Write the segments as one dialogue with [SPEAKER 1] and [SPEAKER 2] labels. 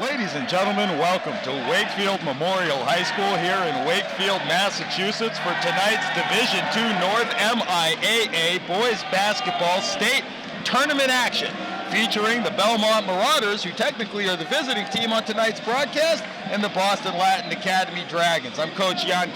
[SPEAKER 1] Ladies and gentlemen, welcome to Wakefield Memorial High School here in Wakefield, Massachusetts for tonight's Division II North MIAA Boys Basketball State Tournament action, featuring the Belmont Marauders, who technically are the visiting team on tonight's broadcast, and the Boston Latin Academy Dragons. I'm Coach Yann,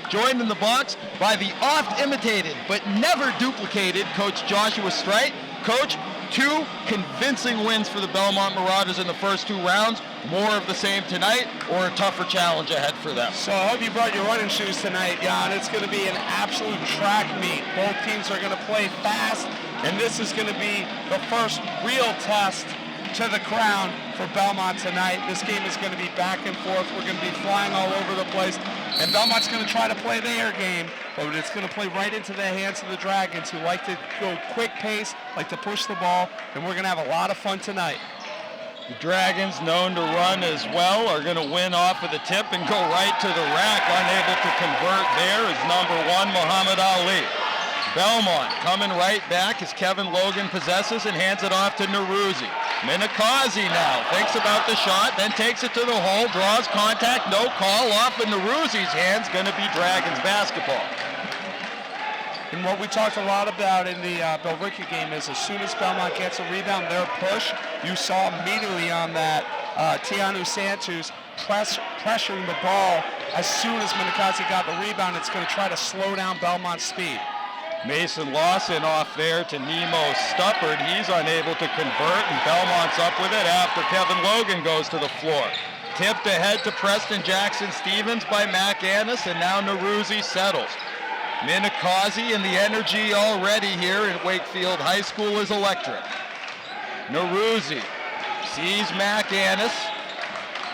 [SPEAKER 1] joined in the box by the oft-imitated but never duplicated Coach Joshua Streit. Coach, 2 convincing wins for the Belmont Marauders in the first 2 rounds. More of the same tonight, or a tougher challenge ahead for them?
[SPEAKER 2] So I hope you brought your running shoes tonight, Yann. It's going to be an absolute track meet. Both teams are going to play fast, and this is going to be the first real test to the crown for Belmont tonight. This game is going to be back and forth. We're going to be flying all over the place, and Belmont's going to try to play their game, but it's going to play right into the hands of the Dragons, who like to go quick pace, like to push the ball, and we're going to have a lot of fun tonight.
[SPEAKER 1] The Dragons, known to run as well, are going to win off of the tip and go right to the rack. Unable to convert there is number 1, Muhammad Ali. Belmont coming right back as Kevin Logan possesses and hands it off to Naruzi. Minakazi now thinks about the shot, then takes it to the hole, draws contact, no call, off in Naruzi's hands, going to be Dragons basketball.
[SPEAKER 2] And what we talked a lot about in the Belrica game is as soon as Belmont gets a rebound, their push, you saw immediately on that Tianu Santos pressuring the ball. As soon as Minakazi got the rebound, it's going to try to slow down Belmont's speed.
[SPEAKER 1] Mason Lawson off there to Nemo Stuppard. He's unable to convert, and Belmont's up with it after Kevin Logan goes to the floor. Tipped ahead to Preston Jackson Stevens by Mac Annis, and now Naruzi settles. Minakazi, and the energy already here at Wakefield High School is electric. Naruzi sees Mac Annis.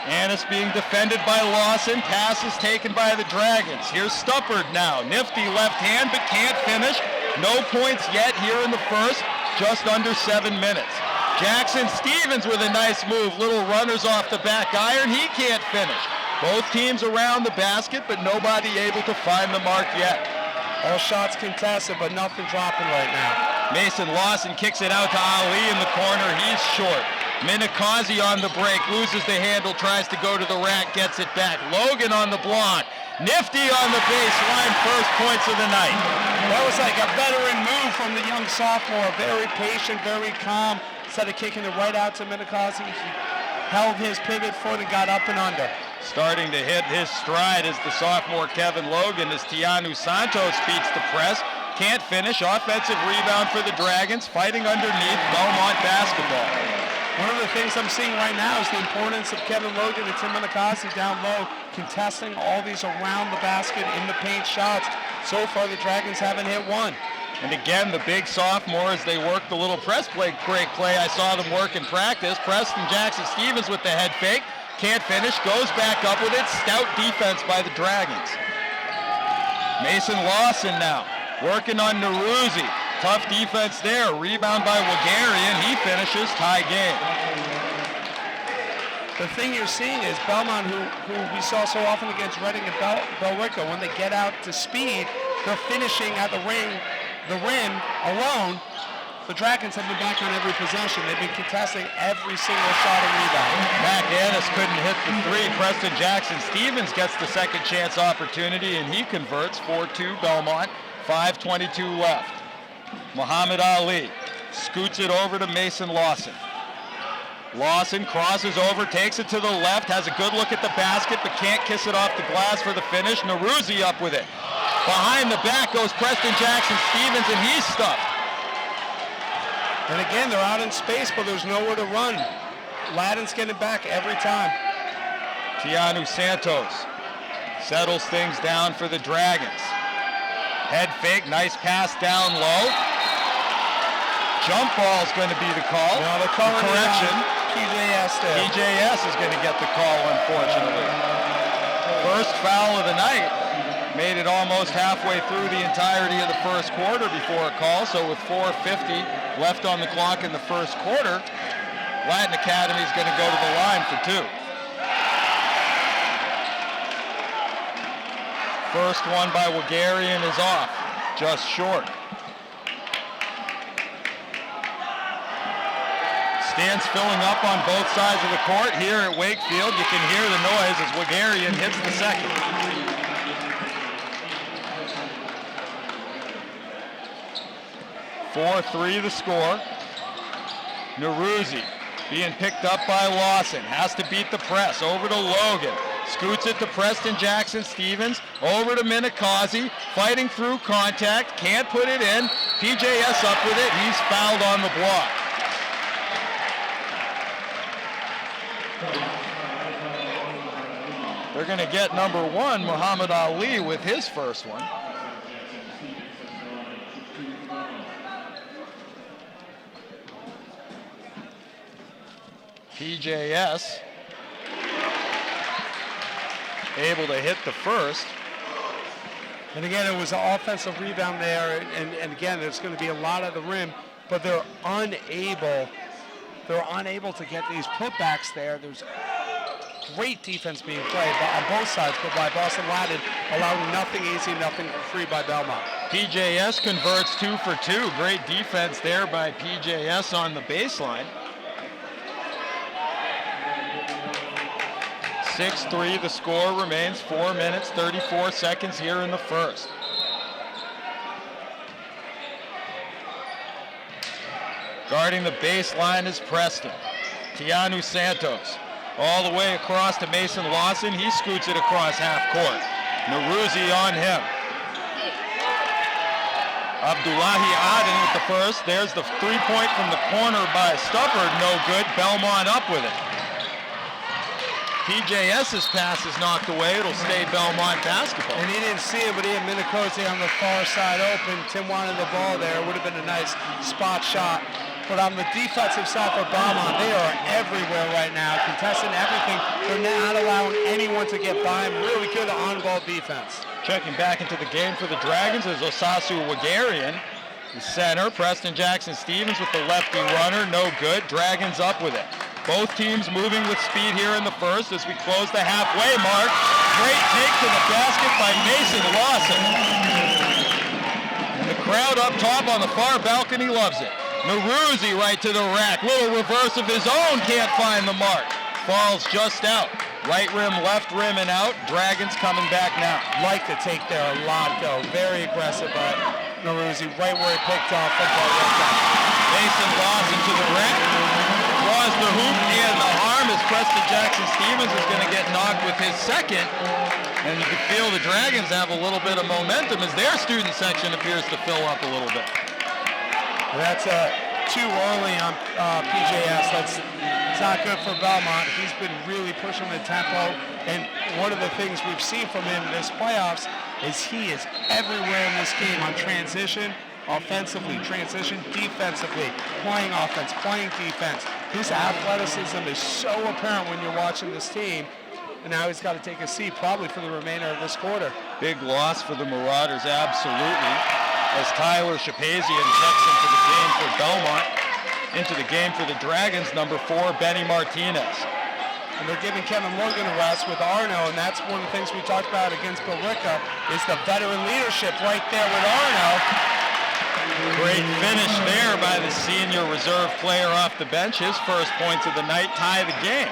[SPEAKER 1] Annis being defended by Lawson. Pass is taken by the Dragons. Here's Stuppard now. Nifty left hand, but can't finish. No points yet here in the first. Just under 7 minutes. Jackson Stevens with a nice move. Little runners off the back iron. He can't finish. Both teams around the basket, but nobody able to find the mark yet.
[SPEAKER 2] All shots contested, but nothing dropping right now.
[SPEAKER 1] Mason Lawson kicks it out to Ali in the corner. He's short. Minakazi on the break, loses the handle, tries to go to the rack, gets it back. Logan on the block. Nifty on the baseline, first points of the night.
[SPEAKER 2] That was like a veteran move from the young sophomore. Very patient, very calm. Instead of kicking it right out to Minakazi, he held his pivot foot and got up and under.
[SPEAKER 1] Starting to hit his stride is the sophomore Kevin Logan as Tianu Santos beats the press. Can't finish. Offensive rebound for the Dragons, fighting underneath. Belmont basketball.
[SPEAKER 2] One of the things I'm seeing right now is the importance of Kevin Logan and Tim Minakazi down low, contesting all these around the basket in the paint shots. So far, the Dragons haven't hit one.
[SPEAKER 1] And again, the big sophomore, as they work the little press break play, I saw them work in practice. Preston Jackson Stevens with the head fake. Can't finish, goes back up with it. Stout defense by the Dragons. Mason Lawson now, working on Naruzi. Tough defense there. Rebound by Wagarian. He finishes. Tie game.
[SPEAKER 2] The thing you're seeing is Belmont, who we saw so often against Reading and Belrica, when they get out to speed, they're finishing at the rim alone. The Dragons have been back on every possession. They've been contesting every single shot and rebound.
[SPEAKER 1] Mac Annis couldn't hit the 3. Preston Jackson Stevens gets the second chance opportunity, and he converts 4-2 Belmont. 5:22 left. Muhammad Ali scoots it over to Mason Lawson. Lawson crosses over, takes it to the left, has a good look at the basket, but can't kiss it off the glass for the finish. Naruzi up with it. Behind the back goes Preston Jackson Stevens, and he's stuffed.
[SPEAKER 2] And again, they're out in space, but there's nowhere to run. Ladin's getting back every time.
[SPEAKER 1] Tianu Santos settles things down for the Dragons. Head fake, nice pass down low. Jump ball's going to be the call.
[SPEAKER 2] No, they're calling
[SPEAKER 1] correction.
[SPEAKER 2] PJS there.
[SPEAKER 1] PJS is going to get the call, unfortunately. First foul of the night. Made it almost halfway through the entirety of the first quarter before a call, so with 4:50 left on the clock in the first quarter, Latin Academy is going to go to the line for 2. First one by Wagarian is off, just short. fans filling up on both sides of the court here at Wakefield. You can hear the noise as Wagarian hits the second. 4-3 the score. Naruzi being picked up by Lawson. Has to beat the press. Over to Logan. Scoots it to Preston Jackson Stevens. Over to Minikazi. Fighting through contact. Can't put it in. PJS up with it. He's fouled on the block. They're going to get number 1, Muhammad Ali, with his first one. PJS able to hit the first.
[SPEAKER 2] And again, it was an offensive rebound there, and again, there's going to be a lot of the rim, but they're unable to get these putbacks there. There's great defense being played on both sides, but by Boston Latin, allowing nothing easy, nothing for free by Belmont.
[SPEAKER 1] PJS converts 2 for 2. Great defense there by PJS on the baseline. 6-3 the score remains. 4 minutes, 34 seconds here in the first. Guarding the baseline is Preston. Tianu Santos. All the way across to Mason Lawson. He scoots it across half court. Naruzi on him. Abdullahi Aden with the first. There's the 3-point from the corner by Stufford. No good. Belmont up with it. PJS's pass is knocked away. It'll stay Belmont basketball.
[SPEAKER 2] And he didn't see it, but he had Minikosi on the far side open. Tim wanted the ball there. It would have been a nice spot shot. But on the defensive side for Belmont, they are everywhere right now, contesting everything. They're not allowing anyone to get by them. Really good on-ball defense.
[SPEAKER 1] Checking back into the game for the Dragons is Osasu Wagarian. The center, Preston Jackson Stevens with the lefty runner. No good. Dragons up with it. Both teams moving with speed here in the first as we close the halfway mark. Great take to the basket by Mason Lawson. And the crowd up top on the far balcony loves it. Naruzi right to the rack. Little reverse of his own. Can't find the mark. Falls just out. Right rim, left rim, and out. Dragons coming back now.
[SPEAKER 2] Like to take there a lot, though. Very aggressive by Naruzi. Right where he picked off football.
[SPEAKER 1] Mason Lawson to the rack. Draws the hoop and the arm as Preston Jackson Stevens is going to get knocked with his second. And you can feel the Dragons have a little bit of momentum as their student section appears to fill up a little bit.
[SPEAKER 2] That's too early on PJS. It's not good for Belmont. He's been really pushing the tempo. And one of the things we've seen from him this playoffs is he is everywhere in this game on transition, offensively, transition, defensively, playing offense, playing defense. His athleticism is so apparent when you're watching this team. And now he's got to take a seat probably for the remainder of this quarter.
[SPEAKER 1] Big loss for the Marauders, absolutely. As Tyler Shapazian checks into the game for Belmont. Into the game for the Dragons, number 4, Benny Martinez.
[SPEAKER 2] And they're giving Kevin Logan a rest with Arno, and that's one of the things we talked about against Billerica is the veteran leadership right there with Arno.
[SPEAKER 1] Great finish there by the senior reserve player off the bench. His first points of the night tie the game.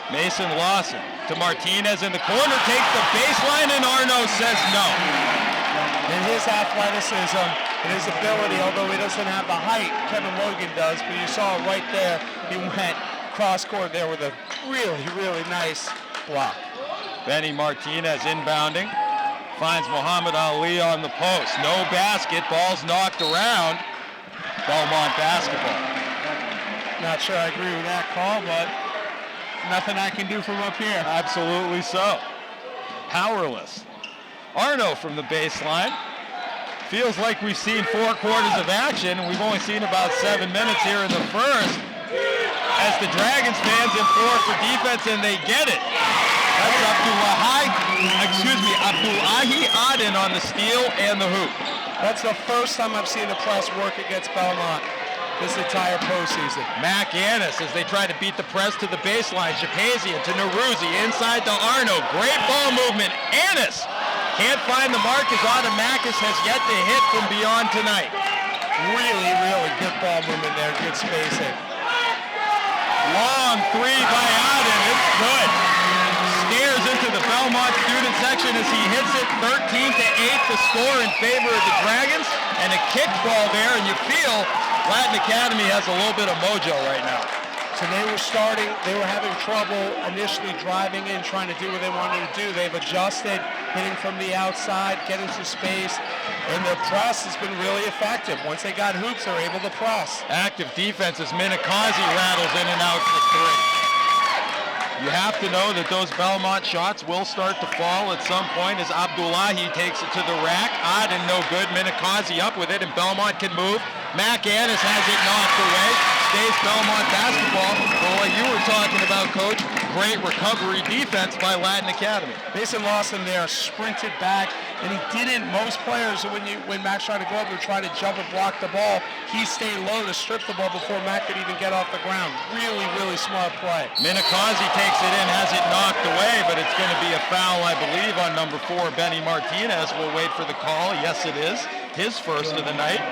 [SPEAKER 1] Mason Lawson to Martinez in the corner, takes the baseline, and Arno says no.
[SPEAKER 2] And his athleticism and his ability, although he doesn't have the height Kevin Logan does, but you saw it right there. He went cross court there with a really, really nice block.
[SPEAKER 1] Benny Martinez inbounding. Finds Muhammad Ali on the post. No basket. Ball's knocked around. Belmont basketball.
[SPEAKER 2] Not sure I agree with that call, but nothing I can do from up here.
[SPEAKER 1] Absolutely so. Powerless. Arno from the baseline. Feels like we've seen 4 quarters of action, and we've only seen about 7 minutes here in the first. As the Dragons fans implore for defense, and they get it. That's Abdullahi Aden on the steal and the hoop.
[SPEAKER 2] That's the first time I've seen the press work against Belmont this entire postseason.
[SPEAKER 1] Mac Annis as they try to beat the press to the baseline. Shapazian to Naruzi, inside to Arno. Great ball movement. Annis can't find the mark as Automakis has yet to hit from beyond tonight.
[SPEAKER 2] Really, really good ball movement there, good spacing.
[SPEAKER 1] Long three by Aden, it's good. Stares into the Belmont student section as he hits it 13-8, the score in favor of the Dragons, and a kick ball there, and you feel Latin Academy has a little bit of mojo right now.
[SPEAKER 2] So they were having trouble initially driving in, trying to do what they wanted to do. They've adjusted, hitting from the outside, getting to space, and their press has been really effective. Once they got hoops, they're able to press.
[SPEAKER 1] Active defense as Minikazi rattles in and out for three. You have to know that those Belmont shots will start to fall at some point as Abdullahi takes it to the rack. Aden no good. Minikazi up with it, and Belmont can move. Mac Annis has it knocked away. Stays Belmont basketball. Boy, you were talking about, Coach. Great recovery defense by Latin Academy.
[SPEAKER 2] Mason Lawson there sprinted back, and he didn't. Most players, when Mac tried to go up and try to jump and block the ball, he stayed low to strip the ball before Mac could even get off the ground. Really, really smart play.
[SPEAKER 1] Minikazi takes it in, has it knocked away, but it's going to be a foul, I believe, on number 4, Benny Martinez. We'll wait for the call. Yes, it is. His first of the night.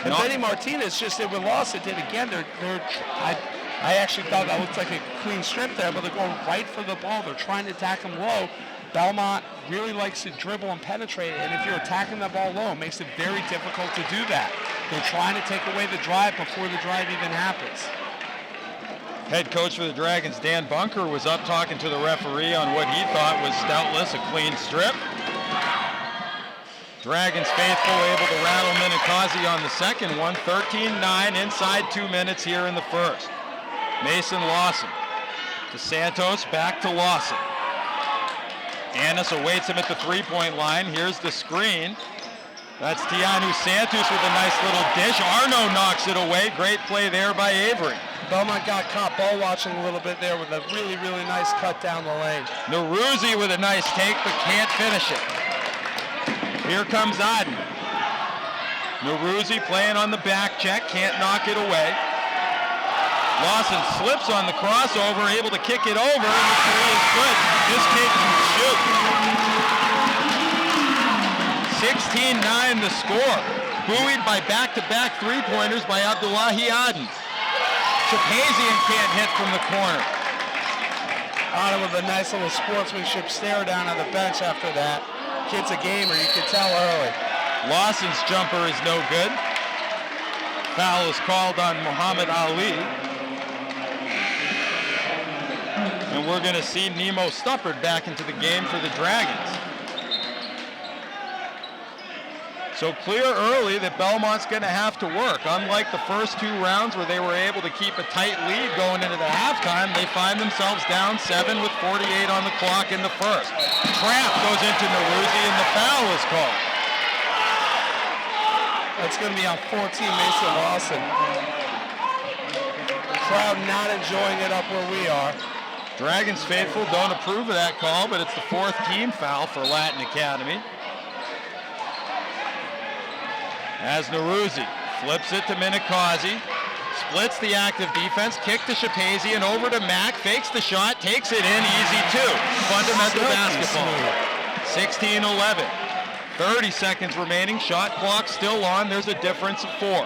[SPEAKER 2] And Benny Martinez just did what Lawson did again. I actually thought that looked like a clean strip there, but they're going right for the ball. They're trying to attack him low. Belmont really likes to dribble and penetrate, and if you're attacking the ball low, it makes it very difficult to do that. They're trying to take away the drive before the drive even happens.
[SPEAKER 1] Head coach for the Dragons, Dan Bunker, was up talking to the referee on what he thought was doubtless a clean strip. Dragons faithful able to rattle Minikazi on the second one. 13-9 inside 2 minutes here in the first. Mason Lawson to Santos, back to Lawson. Annis awaits him at the three-point line. Here's the screen. That's Tianu Santos with a nice little dish. Arno knocks it away. Great play there by Avery.
[SPEAKER 2] Belmont got caught ball watching a little bit there with a really, really nice cut down the lane.
[SPEAKER 1] Naruzi with a nice take, but can't finish it. Here comes Aden. Naruzi playing on the back check, can't knock it away. Lawson slips on the crossover, able to kick it over, and the three is good. This kid can shoot. 16-9 the score. Buoyed by back-to-back three-pointers by Abdullahi Aden. Shapazian can't hit from the corner.
[SPEAKER 2] Aden with a nice little sportsmanship stare down on the bench after that. Kid's a gamer, you can tell early.
[SPEAKER 1] Lawson's jumper is no good. Foul is called on Muhammad Ali. And we're going to see Nemo Stuppard back into the game for the Dragons. So clear early that Belmont's going to have to work. Unlike the first 2 rounds where they were able to keep a tight lead going into the halftime, they find themselves down 7 with 48 on the clock in the first. Trap goes into Naruzi and the foul is called.
[SPEAKER 2] That's going to be on 14, Mason Lawson. Crowd not enjoying it up where we are.
[SPEAKER 1] Dragons faithful don't approve of that call, but it's the 4th team foul for Latin Academy. As Naruzi flips it to Minikazi, splits the active defense, kick to Shapazian, over to Mac, fakes the shot, takes it in, easy 2. Fundamental basketball. 16-11. 30 seconds remaining, shot clock still on, there's a difference of 4.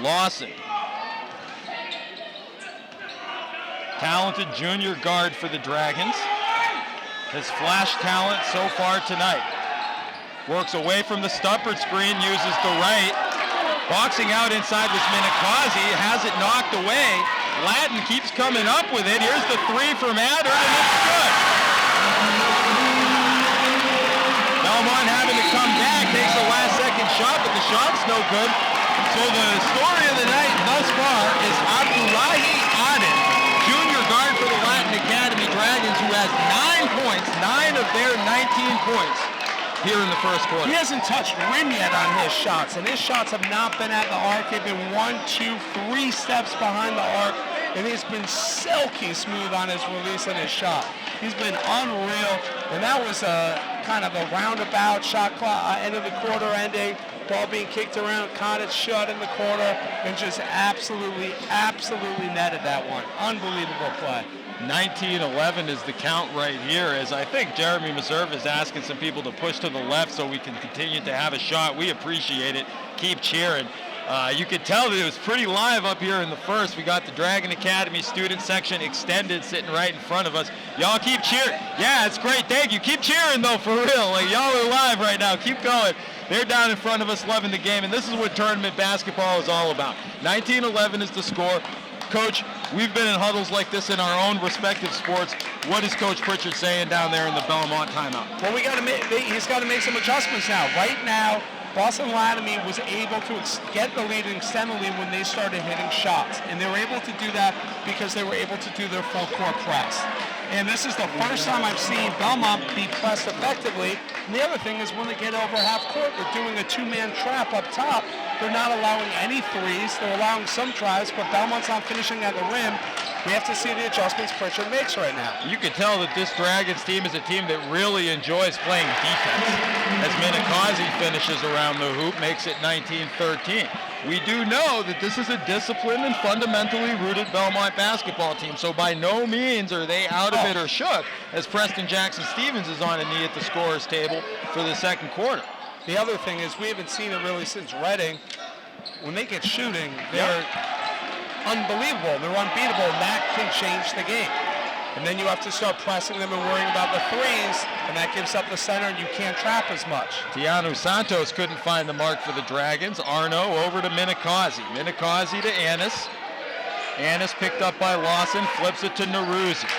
[SPEAKER 1] Lawson. Talented junior guard for the Dragons. Has flashed talent so far tonight. Works away from the Stuppard screen, uses the right. Boxing out inside was Minikazi, has it knocked away. Latin keeps coming up with it. Here's the 3 from Adder, and it's good. Belmont having to come back, takes a last-second shot, but the shot's no good. So the story of the night thus far is Abdullahi Aden, junior guard for the Latin Academy Dragons, who has 9 points, 9 of their 19 points. Here in the first quarter.
[SPEAKER 2] He hasn't touched rim yet on his shots, and his shots have not been at the arc. They've been 1, 2, 3 steps behind the arc, and he's been silky smooth on his release and his shot. He's been unreal, and that was a kind of a roundabout shot clock, end of the quarter ending, ball being kicked around, caught it shut in the corner, and just absolutely netted that one. Unbelievable play.
[SPEAKER 1] 19-11 is the count right here, as I think Jeremy Meserve is asking some people to push to the left so we can continue to have a shot. We appreciate it. Keep cheering. You could tell that it was pretty live up here in the first. We got the Dragon Academy student section extended sitting right in front of us. Y'all keep cheering. Yeah, it's great. Thank you. Keep cheering, though, for real. Like, y'all are live right now. Keep going. They're down in front of us loving the game, and this is what tournament basketball is all about. 19-11 is the score. Coach, we've been in huddles like this in our own respective sports. What is Coach Pritchard saying down there in the Belmont timeout?
[SPEAKER 2] Well, he's got to make some adjustments now. Right now, Boston Academy was able to get the lead and extend the lead when they started hitting shots. And they were able to do that because they were able to do their full court press. And this is the first time I've seen Belmont be pressed effectively. And the other thing is when they get over half court, they're doing a two-man trap up top. They're not allowing any threes. They're allowing some tries, but Belmont's not finishing at the rim. We have to see the adjustments Pritchard makes right now.
[SPEAKER 1] You can tell that this Dragons team is a team that really enjoys playing defense. As Minikazi finishes around the hoop, makes it 19-13. We do know that this is a disciplined and fundamentally rooted Belmont basketball team, so by no means are they out of it or shook, as Preston Jackson-Stevens is on a knee at the scorer's table for the second quarter.
[SPEAKER 2] The other thing is we haven't seen it really since Reading. When they get shooting, they're unbelievable. They're unbeatable, and that can change the game. And then you have to start pressing them and worrying about the threes, and that gives up the center, and you can't trap as much.
[SPEAKER 1] Tianu Santos couldn't find the mark for the Dragons. Arno over to Minikazi. Minikazi to Annis. Annis picked up by Lawson, flips it to Naruzi.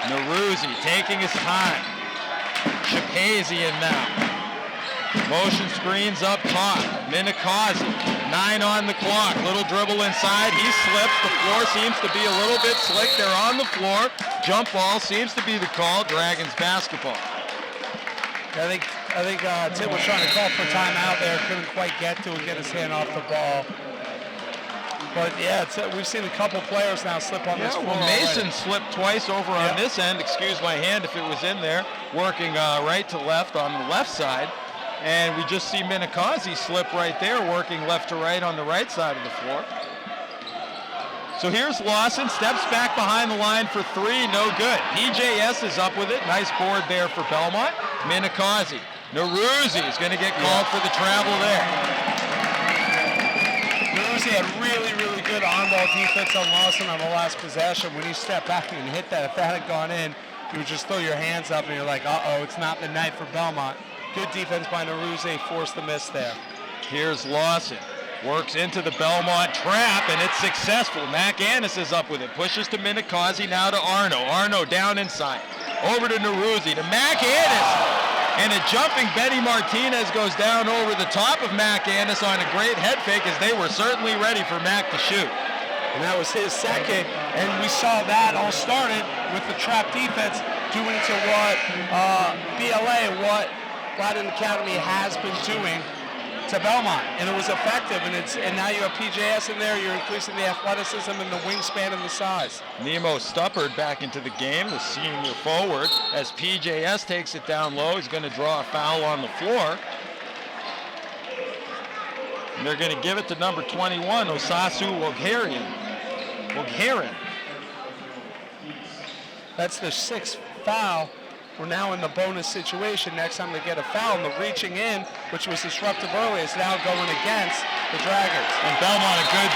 [SPEAKER 1] Naruzi taking his time. Shapazian now. Motion screens up top. Minikazi, 9 on the clock. Little dribble inside. He slips. The floor seems to be a little bit slick. They're on the floor. Jump ball seems to be the call. Dragons basketball.
[SPEAKER 2] I think Tim was trying to call for timeout there. Couldn't quite get to it, get his hand off the ball. But yeah, we've seen a couple players now slip on this floor.
[SPEAKER 1] Well, Mason slipped twice over on this end. Excuse my hand if it was in there. Working right to left on the left side. And we just see Minikazi slip right there, working left to right on the right side of the floor. So here's Lawson, steps back behind the line for three, no good. PJS is up with it, nice board there for Belmont. Minikazi, Naruzi is going to get called for the travel there.
[SPEAKER 2] Naruzi had really good on-ball defense on Lawson on the last possession. When he stepped back and hit that, if that had gone in, you would just throw your hands up and you're like, uh-oh, it's not the night for Belmont. Good defense by Naruzi, forced the miss there.
[SPEAKER 1] Here's Lawson, works into the Belmont trap, and it's successful. Mac Annis is up with it, pushes to Minikazi, now to Arno. Arno down inside, over to Naruzi, to Mac Annis. And a jumping Benny Martinez goes down over the top of Mac Annis on a great head fake, as they were certainly ready for Mac to shoot.
[SPEAKER 2] And that was his second, and we saw that all started with the trap defense doing to what what Latin Academy has been doing to Belmont, and it was effective. And now you have PJS in there. You're increasing the athleticism and the wingspan and the size.
[SPEAKER 1] Nemo Stuppard back into the game, the senior forward, as PJS takes it down low. He's going to draw a foul on the floor. And they're going to give it to number 21, Osasu Wogharan.
[SPEAKER 2] That's their sixth foul. We're now in the bonus situation. Next time they get a foul, and the reaching in, which was disruptive early, is now going against the Dragons.
[SPEAKER 1] And Belmont, a good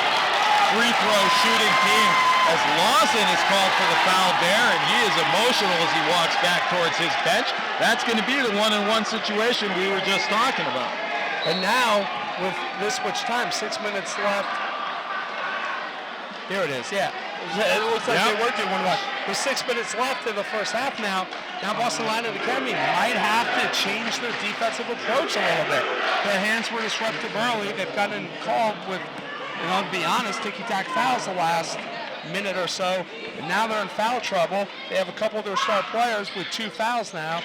[SPEAKER 1] free throw shooting team, as Lawson is called for the foul there, and he is emotional as he walks back towards his bench. That's going to be the one-on-one situation we were just talking about.
[SPEAKER 2] And now, with this much time, 6 minutes left. Here it is, yeah. It looks like they were doing 1-1. With 6 minutes left in the first half now Boston Latin Academy might have to change their defensive approach a little bit. Their hands were disruptive early. They've gotten called with, to be honest, ticky-tack fouls the last minute or so. And now they're in foul trouble. They have a couple of their star players with 2 fouls now.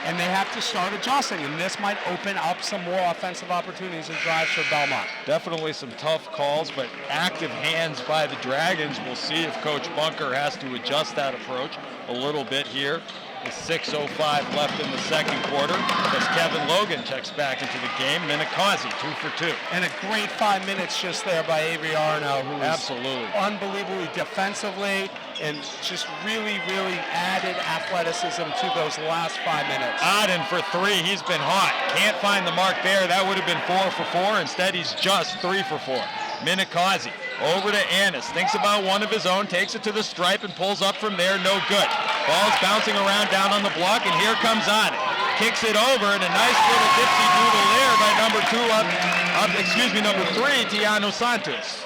[SPEAKER 2] And they have to start adjusting, and this might open up some more offensive opportunities and drives for Belmont.
[SPEAKER 1] Definitely some tough calls, but active hands by the Dragons. We'll see if Coach Bunker has to adjust that approach a little bit here. With 6:05 left in the second quarter, as Kevin Logan checks back into the game. Minikazi 2 for 2.
[SPEAKER 2] And a great 5 minutes just there by Avery Arno, who
[SPEAKER 1] Absolutely
[SPEAKER 2] unbelievably defensively and just really, really added athleticism to those last 5 minutes.
[SPEAKER 1] Aden for 3. He's been hot. Can't find the mark there. That would have been 4 for 4. Instead, he's just 3 for 4. Minikazi over to Annis. Thinks about one of his own. Takes it to the stripe and pulls up from there. No good. Ball's bouncing around down on the block, and here comes Aden. Kicks it over, and a nice little dipsy doodle there by number 3, Tiano Santos.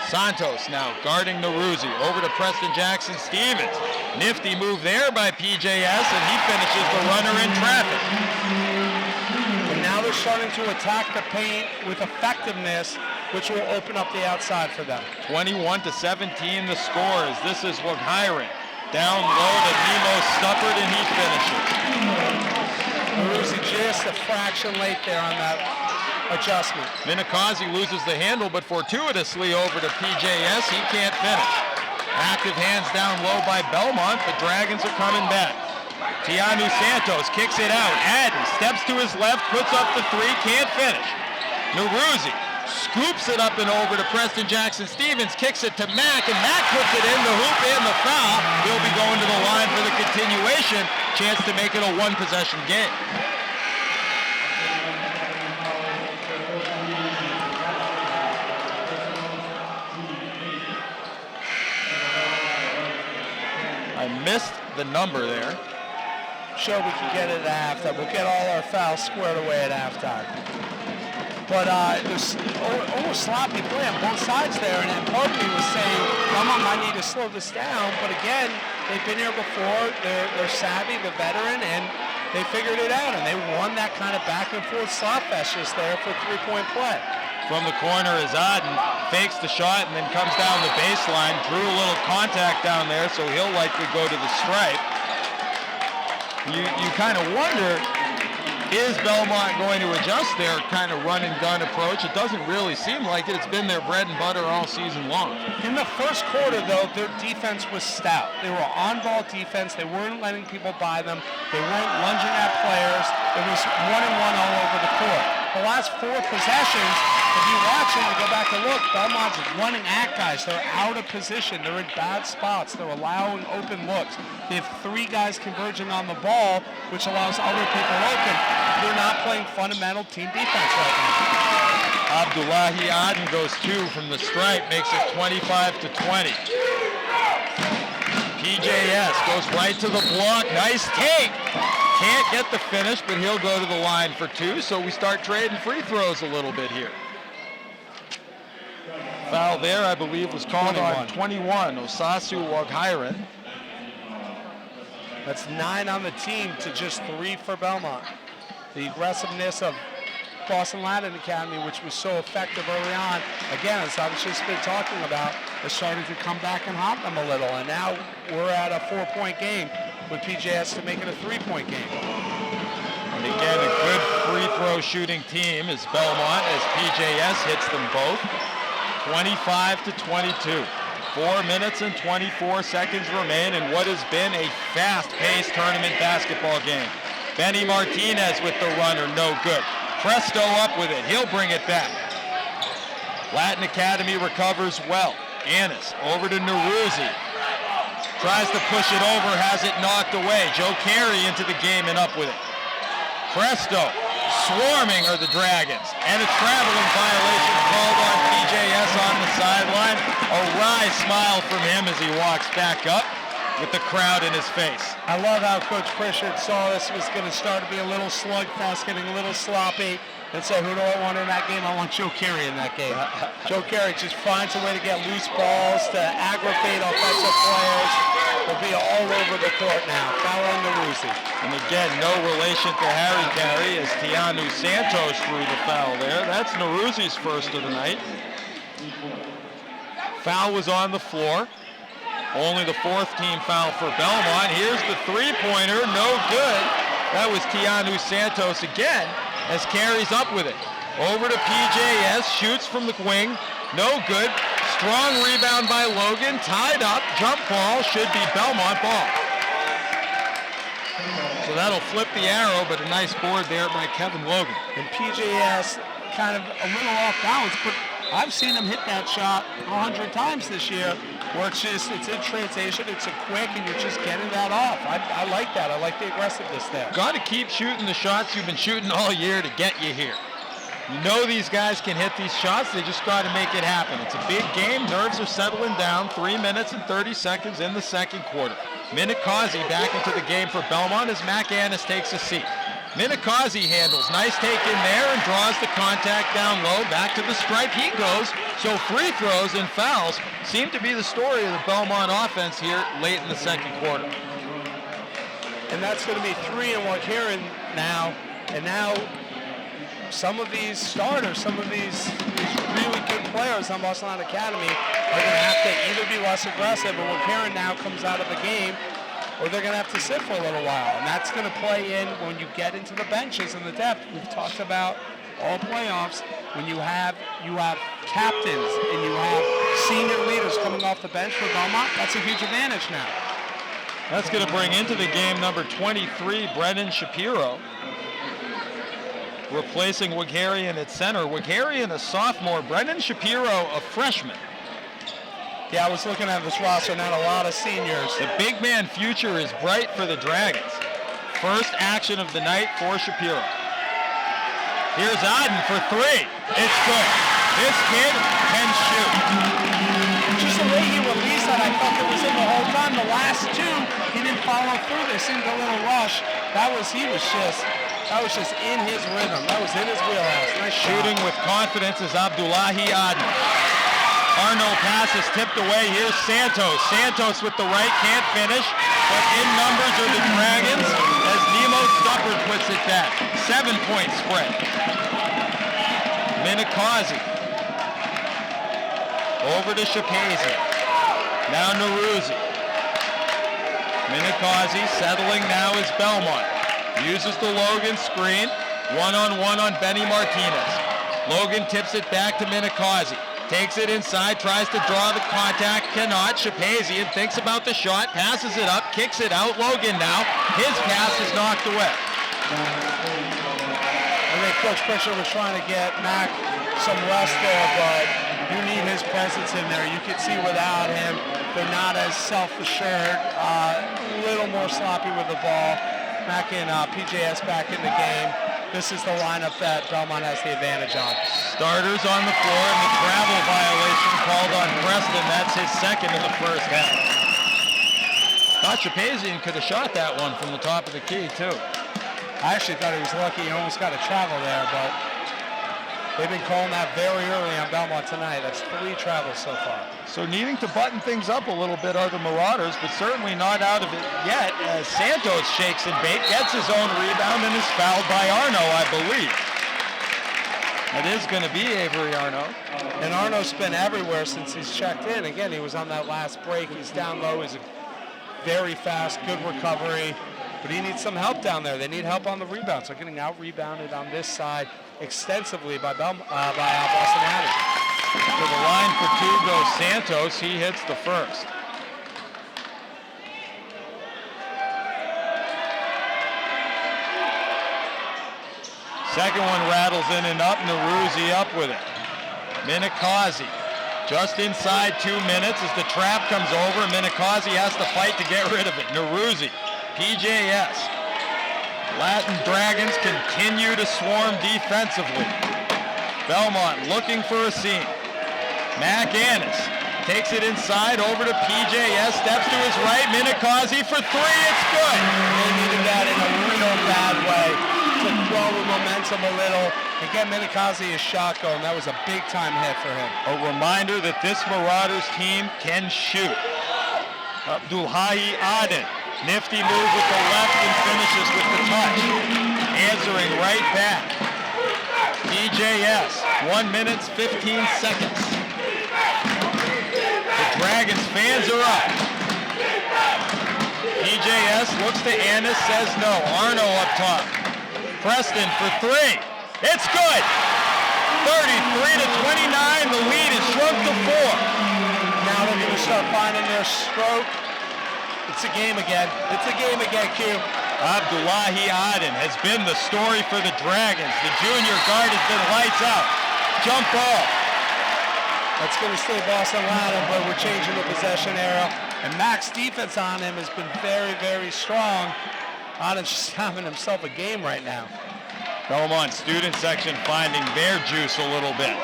[SPEAKER 1] Santos now guarding Naruzzi. Over to Preston Jackson Stevens. Nifty move there by PJS, and he finishes the runner in traffic.
[SPEAKER 2] And now they're starting to attack the paint with effectiveness, which will open up the outside for them.
[SPEAKER 1] 21-17 the score. This is Waghiren. Down low to Nemo Stuppard, and he finishes.
[SPEAKER 2] Naruzzi just a fraction late there on that adjustment.
[SPEAKER 1] Minikazi loses the handle, but fortuitously over to PJS. He can't finish. Active hands down low by Belmont. The Dragons are coming back. Tianu Santos kicks it out. Aden steps to his left, puts up the 3, can't finish. Naruzzi scoops it up and over to Preston Jackson Stevens, kicks it to Mack, and Mack puts it in the hoop and the foul. He'll be going to the line for the continuation. Chance to make it a 1-possession game. I missed the number there.
[SPEAKER 2] Sure, we can get it at halftime. We'll get all our fouls squared away at halftime. But there's almost sloppy play on both sides there, and part of me was saying, Belmont might need to slow this down, but again, they've been here before, they're savvy, the veteran, and they figured it out, and they won that kind of back and forth slot fest just there for 3-point play.
[SPEAKER 1] From the corner is Aden, fakes the shot and then comes down the baseline, drew a little contact down there, so he'll likely go to the stripe. You kind of wonder, is Belmont going to adjust their kind of run and gun approach? It doesn't really seem like it. It's been their bread and butter all season long.
[SPEAKER 2] In the first quarter, though, their defense was stout. They were on-ball defense. They weren't letting people by them. They weren't lunging at players. It was 1-and-1 all over the court. The last 4 possessions, if you watch it and go back and look, Belmont's running at guys. They're out of position. They're in bad spots. They're allowing open looks. They have 3 guys converging on the ball, which allows other people open. They're not playing fundamental team defense right now.
[SPEAKER 1] Abdullahi Aden goes 2 from the stripe, makes it 25-20. PJS goes right to the block. Nice take. Can't get the finish, but he'll go to the line for 2, so we start trading free throws a little bit here. Foul there, I believe, was called on 21, Osasu Waghiren.
[SPEAKER 2] That's 9 on the team to just 3 for Belmont. The aggressiveness of Boston Latin Academy, which was so effective early on, again, as I've just been talking about, is starting to come back and haunt them a little. And now we're at a 4-point game with PJS to make it a 3-point game.
[SPEAKER 1] And again, a good free throw shooting team is Belmont as PJS hits them both. 25-22. 4 minutes and 24 seconds remain in what has been a fast-paced tournament basketball game. Benny Martinez with the runner, no good. Presto up with it, he'll bring it back. Latin Academy recovers well. Annis over to Naruzzi. Tries to push it over, has it knocked away. Joe Carey into the game and up with it. Presto, swarming are the Dragons. And a traveling violation called on PJS on the sideline. A wry smile from him as he walks back up with the crowd in his face.
[SPEAKER 2] I love how Coach Pritchard saw this was going to start to be a little slugfest, getting a little sloppy, and said, who do I want in that game? I want Joe Carey in that game. Joe Carey just finds a way to get loose balls, to aggravate offensive players. They'll be all over the court now. Foul on Naruzzi.
[SPEAKER 1] And again, no relation to Harry Carey as Tianu Santos drew the foul there. That's Naruzzi's first of the night. Foul was on the floor. Only the 4th team foul for Belmont. Here's the 3-pointer, no good. That was Tianu Santos again as Carey's up with it. Over to PJS, shoots from the wing, no good. Strong rebound by Logan, tied up, jump ball, should be Belmont ball. So that'll flip the arrow, but a nice board there by Kevin Logan.
[SPEAKER 2] And PJS kind of a little off balance, but I've seen him hit that shot 100 times this year, where it's in transition, it's a quick, and you're just getting that off. I like that. I like the aggressiveness there.
[SPEAKER 1] Got to keep shooting the shots you've been shooting all year to get you here. You know these guys can hit these shots. They just got to make it happen. It's a big game. Nerves are settling down. 3 minutes and 30 seconds in the second quarter. Minikazi back into the game for Belmont as Mac Annis takes a seat. Minikazi handles. Nice take in there and draws the contact down low. Back to the stripe he goes. So free throws and fouls seem to be the story of the Belmont offense here late in the second quarter.
[SPEAKER 2] And that's going to be 3 in Waukegan now. And now some of these starters, some of these really good players on Boston Island Academy are going to have to either be less aggressive, or Waukegan now comes out of the game, or they're going to have to sit for a little while. And that's going to play in when you get into the benches and the depth. We've talked about all playoffs. When you have captains and you have senior leaders coming off the bench for Belmont, that's a huge advantage now.
[SPEAKER 1] That's going to bring into the game number 23, Brennan Shapiro, replacing Wagarian at center. Wagarian, a sophomore. Brennan Shapiro, a freshman.
[SPEAKER 2] Yeah, I was looking at this roster, not a lot of seniors.
[SPEAKER 1] The big man future is bright for the Dragons. First action of the night for Shapiro. Here's Aden for 3. It's good. This kid can shoot.
[SPEAKER 2] Just the way he released that, I thought it was in the whole time. The last 2, he didn't follow through. They seemed a little rush. That was just in his rhythm. That was in his wheelhouse. Nice
[SPEAKER 1] shooting
[SPEAKER 2] shot.
[SPEAKER 1] with confidence is Abdullahi Aden. Arno pass is tipped away. Here's Santos. Santos with the right, can't finish, but in numbers are the Dragons as Nemo Stuppard puts it back. 7-point spread. Minikazi. Over to Shapazi. Now Naruzi. Minikazi settling now is Belmont. Uses the Logan screen. One-on-one on Benny Martinez. Logan tips it back to Minikazi. Takes it inside, tries to draw the contact, cannot. Shapazian thinks about the shot, passes it up, kicks it out. Logan now. His pass is knocked away.
[SPEAKER 2] I think Coach Pritchard was trying to get Mac some rest there, but you need his presence in there. You can see without him, they're not as self-assured, a little more sloppy with the ball. Mac and PJS back in the game. This is the lineup that Belmont has the advantage on.
[SPEAKER 1] Starters on the floor and the travel violation called on Preston. That's his second in the first half. Thought Shapazian could have shot that one from the top of the key too.
[SPEAKER 2] I actually thought he was lucky. He almost got a travel there, but they've been calling that very early on Belmont tonight. That's 3 travels so far.
[SPEAKER 1] So needing to button things up a little bit are the Marauders, but certainly not out of it yet as Santos shakes and bake, gets his own rebound, and is fouled by Arno, I believe. It is going to be Avery Arno.
[SPEAKER 2] And Arno's been everywhere since he's checked in. Again, he was on that last break. He's down low. He's very fast, good recovery. But he needs some help down there. They need help on the rebound. So getting out-rebounded on this side extensively by Boston Adams.
[SPEAKER 1] To the line for 2 goes Santos. He hits the first. Second one rattles in and up. Naruzi up with it. Minikazi just inside 2 minutes as the trap comes over. Minikazi has to fight to get rid of it. Naruzi, PJS. Latin Dragons continue to swarm defensively. Belmont looking for a seam. Mac Annis takes it inside over to PJS, steps to his right. Minikazi for 3, it's good.
[SPEAKER 2] They needed that in a real bad way to throw the momentum a little and get Minikazi a shot going. That was a big time hit for him.
[SPEAKER 1] A reminder that this Marauders team can shoot. Abdullahi Aden, nifty move with the left and finishes with the touch. Answering right back. PJS, 1 minute, 15 seconds. The Dragons fans are up. PJS looks to Annis, says no. Arno up top. Preston for 3. It's good. 33-29. The lead is shrunk to 4.
[SPEAKER 2] Now they're going to start finding their stroke. It's a game again. It's a game again, Q.
[SPEAKER 1] Abdullahi Aden has been the story for the Dragons. The junior guard has been lights out. Jump ball.
[SPEAKER 2] That's going to stay Boston Latin, but we're changing the possession arrow. And Mac's defense on him has been very, very strong. Aden's just having himself a game right now.
[SPEAKER 1] Belmont student section finding their juice a little bit.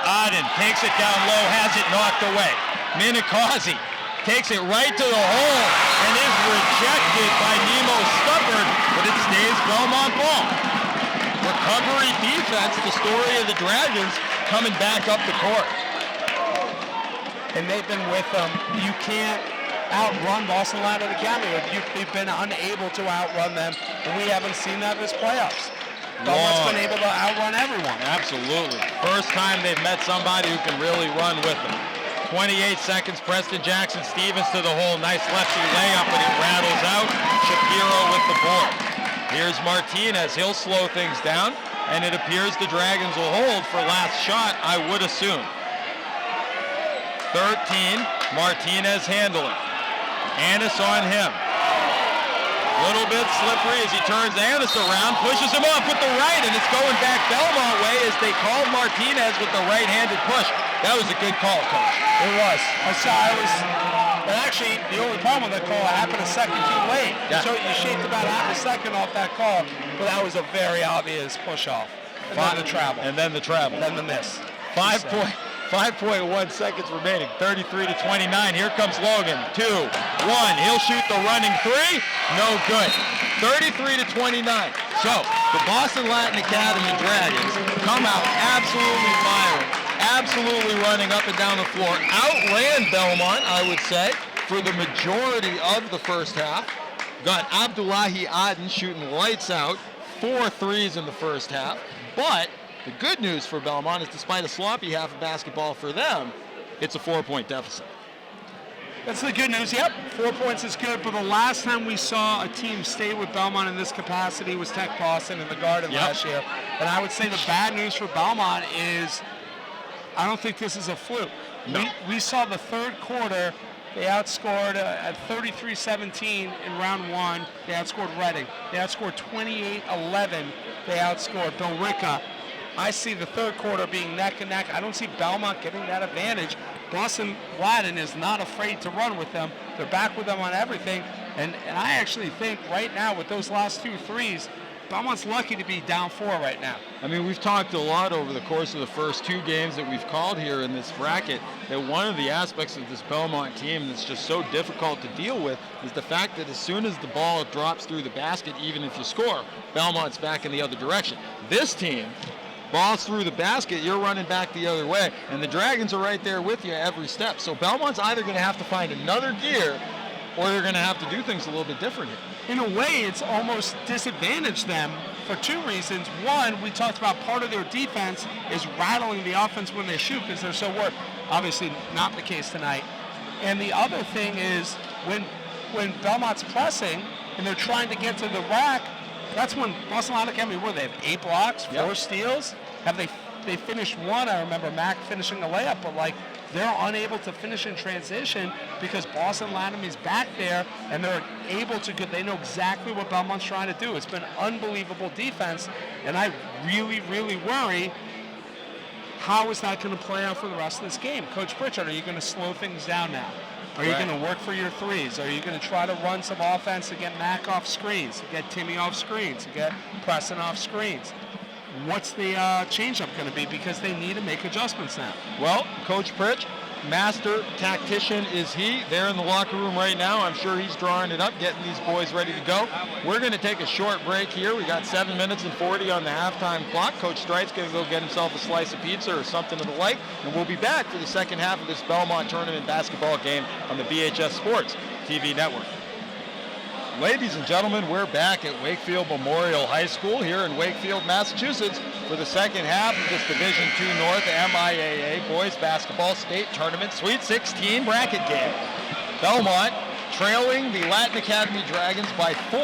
[SPEAKER 1] Aden takes it down low, has it knocked away. Minikazi takes it right to the hole and is rejected by Nemo Stubbard, but it stays Belmont ball. Recovery defense, the story of the Dragons, coming back up the court.
[SPEAKER 2] And they've been with them. You can't outrun Boston Latin Academy. You've been unable to outrun them, and we haven't seen that this playoffs. Belmont's been able to outrun everyone.
[SPEAKER 1] Absolutely. First time they've met somebody who can really run with them. 28 seconds, Preston Jackson Stevens to the hole. Nice lefty layup, but it rattles out. Shapiro with the board. Here's Martinez. He'll slow things down, and it appears the Dragons will hold for last shot, I would assume. 13, Martinez handling. Annis on him. Little bit slippery as he turns Annis around, pushes him off with the right, and it's going back Belmont way as they called Martinez with the right-handed push. That was a good call, Coach.
[SPEAKER 2] It was. But actually, the only problem with that call, it happened a second too late.
[SPEAKER 1] Yeah.
[SPEAKER 2] So you shaved about half a second off that call, but that was a very obvious push-off. And then the travel.
[SPEAKER 1] And then the travel.
[SPEAKER 2] Then the miss.
[SPEAKER 1] 5.1 seconds remaining, 33-29. Here comes Logan, 2-1. He'll shoot the running three, no good. 33-29. So the Boston Latin Academy Dragons come out absolutely firing, absolutely running up and down the floor. Outran Belmont, I would say, for the majority of the first half. Got Abdullahi Aden shooting lights out, 4 threes in the first half, but the good news for Belmont is despite a sloppy half of basketball for them, it's a 4-point deficit.
[SPEAKER 2] That's the good news. Yep, 4 points is good, but the last time we saw a team stay with Belmont in this capacity was Tech Boston in the Garden last year. And I would say the bad news for Belmont is I don't think this is a fluke.
[SPEAKER 1] No.
[SPEAKER 2] We saw the third quarter, they outscored at 33-17 in round one. They outscored Reading. They outscored 28-11. They outscored Billerica. I see the third quarter being neck and neck. I don't see Belmont getting that advantage. Boston Latin is not afraid to run with them. They're back with them on everything. And I actually think right now with those last 2 threes, Belmont's lucky to be down 4 right now.
[SPEAKER 1] I mean, we've talked a lot over the course of the first 2 games that we've called here in this bracket that one of the aspects of this Belmont team that's just so difficult to deal with is the fact that as soon as the ball drops through the basket, even if you score, Belmont's back in the other direction. This team, ball's through the basket, you're running back the other way, and the Dragons are right there with you every step. So Belmont's either going to have to find another gear or they're going to have to do things a little bit different here.
[SPEAKER 2] In a way, it's almost disadvantaged them for 2 reasons. One, we talked about part of their defense is rattling the offense when they shoot because they're so worried. Obviously not the case tonight. And the other thing is when Belmont's pressing and they're trying to get to the rack, that's when Boston Latin Academy, they have 8 blocks, 4 steals. Have they finished 1? I remember Mac finishing the layup, but they're unable to finish in transition because Boston Latin is back there and they're able to they know exactly what Belmont's trying to do. It's been unbelievable defense, and I really, really worry how is that going to play out for the rest of this game. Coach Pritchard, are you going to slow things down now? Are you going to work for your threes? Are you going to try to run some offense to get Mac off screens, to get Timmy off screens, to get Preston off screens? What's the change-up going to be? Because they need to make adjustments now.
[SPEAKER 1] Well, Coach Pritch, master tactician is he. They're in the locker room right now. I'm sure he's drawing it up, getting these boys ready to go. We're going to take a short break here. We got 7 minutes and 40 on the halftime clock. Coach Streit's going to go get himself a slice of pizza or something of the like, and we'll be back for the second half of this Belmont tournament basketball game on the BHS Sports TV network. Ladies and gentlemen, we're back at Wakefield Memorial High School here in Wakefield, Massachusetts for the second half of this Division II North MIAA Boys Basketball State Tournament Sweet 16 bracket game. Belmont trailing the Latin Academy Dragons by 4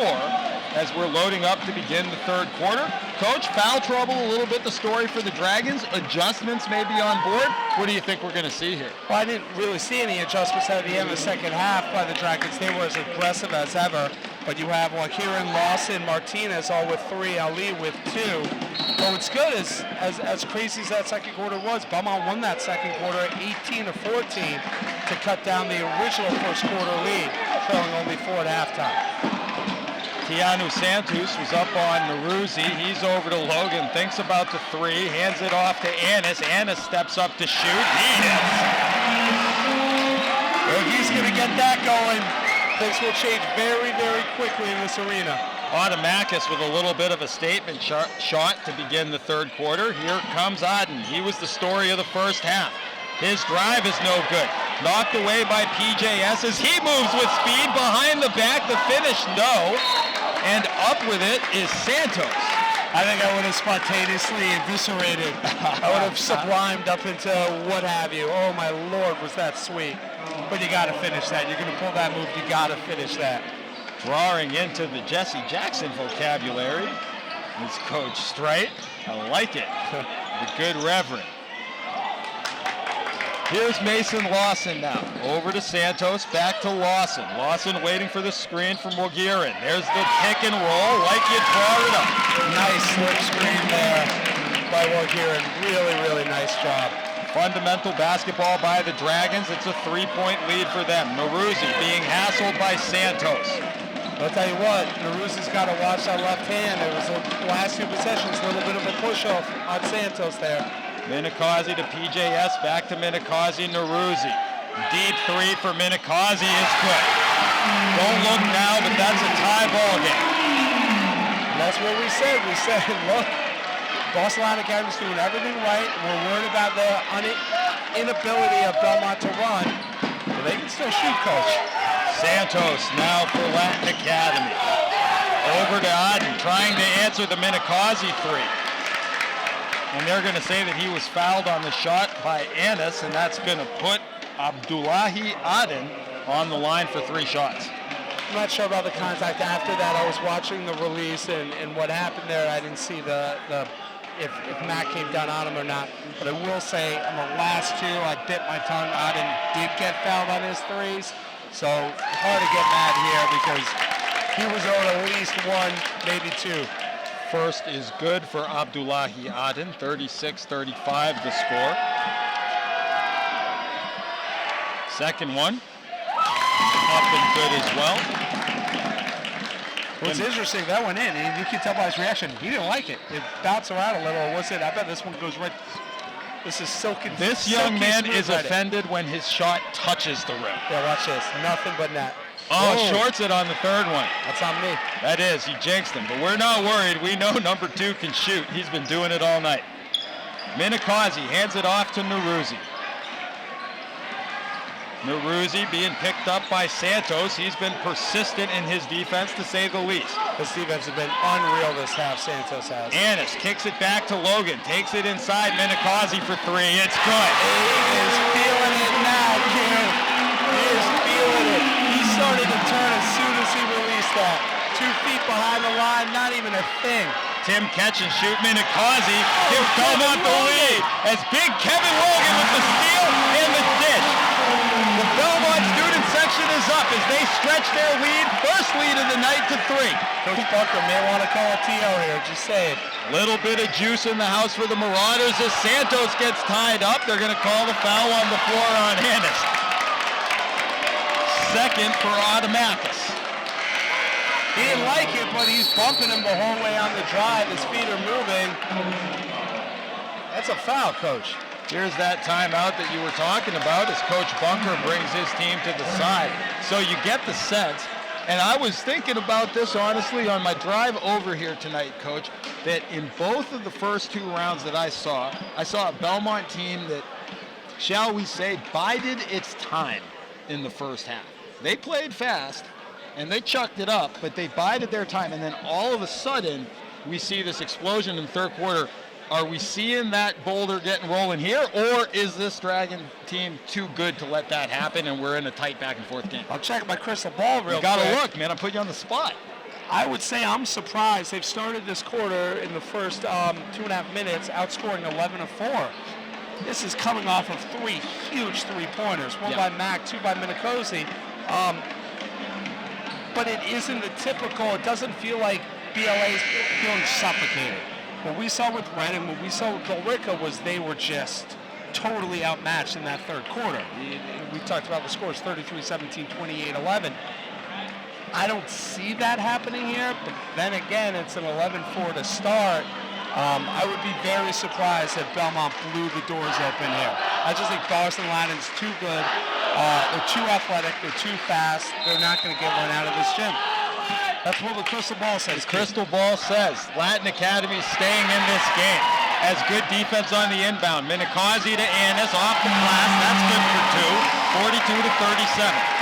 [SPEAKER 1] as we're loading up to begin the third quarter. Coach, foul trouble a little bit the story for the Dragons. Adjustments may be on board. What do you think we're going to see here?
[SPEAKER 2] Well, I didn't really see any adjustments at the end of the second half by the Dragons. They were as aggressive as ever. But you have Wakefield, Lawson, Martinez all with 3, Ali with 2. But what's good is, as crazy as that second quarter was, Belmont won that second quarter 18-14 to cut down the original first quarter lead, trailing only 4 at halftime.
[SPEAKER 1] Keanu Santos was up on Naruzzi. He's over to Logan, thinks about the 3, hands it off to Annis. Annis steps up to shoot. He hits.
[SPEAKER 2] If he's going to get that going, things will change very, very quickly in this arena.
[SPEAKER 1] Automakis with a little bit of a statement shot to begin the third quarter. Here comes Aden. He was the story of the first half. His drive is no good. Knocked away by PJS as he moves with speed behind the back. The finish, no. And up with it is Santos.
[SPEAKER 2] I think I would have spontaneously eviscerated. I would have sublimed up into what have you. Oh my Lord, was that sweet. But you got to finish that. You're going to pull that move, you got to finish that.
[SPEAKER 1] Drawing into the Jesse Jackson vocabulary is Coach Streit. I like it. The good reverend. Here's Mason Lawson now. Over to Santos, back to Lawson. Lawson waiting for the screen from Wagirin. There's the pick and roll like you brought it up.
[SPEAKER 2] Nice slip screen there by Wagirin. Really, really nice job.
[SPEAKER 1] Fundamental basketball by the Dragons. It's a 3-point lead for them. Naruzzi being hassled by Santos.
[SPEAKER 2] I'll tell you what, Naruzzi's got to watch that left hand. It was the last 2 possessions, a little bit of a push-off on Santos there.
[SPEAKER 1] Minikazi to PJS, back to Minikazi, Naruzzi. Deep 3 for Minikazi is good. Don't look now, but that's a tie ball game.
[SPEAKER 2] And that's what we said. We said, look, Boston Academy's doing everything right. We're worried about the inability of Belmont to run, but they can still shoot, Coach.
[SPEAKER 1] Santos now for Latin Academy. Over to Aden, trying to answer the Minikazi 3. And they're going to say that he was fouled on the shot by Annis, and that's going to put Abdullahi Aden on the line for 3 shots.
[SPEAKER 2] I'm not sure about the contact after that. I was watching the release and what happened there. I didn't see if Matt came down on him or not. But I will say on the last 2, I bit my tongue. Aden did get fouled on his 3s. So hard to get mad here because he was owed at least 1, maybe 2.
[SPEAKER 1] First is good for Abdullahi Aden, 36-35 the score. Second one, up and good as well.
[SPEAKER 2] What's interesting, that went in, and you can tell by his reaction, he didn't like it. It bounced around a little. What's it? I bet this one goes right. This is silky.
[SPEAKER 1] This young man is offended when his shot touches the rim.
[SPEAKER 2] Yeah, watch this. Nothing but net.
[SPEAKER 1] Oh, shorts it on the third one.
[SPEAKER 2] That's on me.
[SPEAKER 1] That is, you jinxed him. But we're not worried. We know number 2 can shoot. He's been doing it all night. Minikazi hands it off to Naruzzi. Naruzzi being picked up by Santos. He's been persistent in his defense, to say the least.
[SPEAKER 2] His defense has been unreal this half, Santos has.
[SPEAKER 1] Annis kicks it back to Logan. Takes it inside Minikazi for 3. It's good.
[SPEAKER 2] He is feeling it now, kid. He is feeling it. He started to turn as soon as he released that. 2 feet behind the line, not even a thing.
[SPEAKER 1] Tim catch and shoot. Minikazi gives Belmont the lead as big Kevin Logan with the steal and the dish. The Belmont student section is up as they stretch their lead, first lead of the night, to 3.
[SPEAKER 2] Coach Bunker may want to call a TO here, just say it.
[SPEAKER 1] Little bit of juice in the house for the Marauders as Santos gets tied up. They're going to call the foul on the floor on Annis. Second for Automakis.
[SPEAKER 2] He didn't like it, but he's bumping him the whole way on the drive. His feet are moving. That's a foul, Coach.
[SPEAKER 1] Here's that timeout that you were talking about as Coach Bunker brings his team to the side. So you get the sense, and I was thinking about this honestly on my drive over here tonight, Coach, that in both of the first 2 rounds that I saw a Belmont team that, shall we say, bided its time in the first half. They played fast, and they chucked it up, but they bided their time, and then all of a sudden, we see this explosion in the third quarter. Are we seeing that boulder getting rolling here, or is this Dragon team too good to let that happen, and we're in a tight back-and-forth game?
[SPEAKER 2] I'll check my crystal ball real quick.
[SPEAKER 1] You gotta look, man. I'm putting you on the spot.
[SPEAKER 2] I would say I'm surprised. They've started this quarter in the first 2.5 minutes, outscoring 11-4. This is coming off of 3 huge 3-pointers, one by Mack, 2 by Minikosi. but it isn't the typical. It doesn't feel like BLA's feeling suffocated. What we saw with Reading, what we saw with Billerica was they were just totally outmatched in that third quarter. We talked about the scores, 33-17, 28-11. I don't see that happening here, but then again, it's an 11-4 to start. I would be very surprised if Belmont blew the doors open here. I just think Boston Latin's too good. They're too athletic. They're too fast. They're not going to get one out of this gym. That's what the crystal ball says.
[SPEAKER 1] The crystal ball says Latin Academy staying in this game. Has good defense on the inbound. Minikazi to Annis off the glass. That's good for two. 42-37.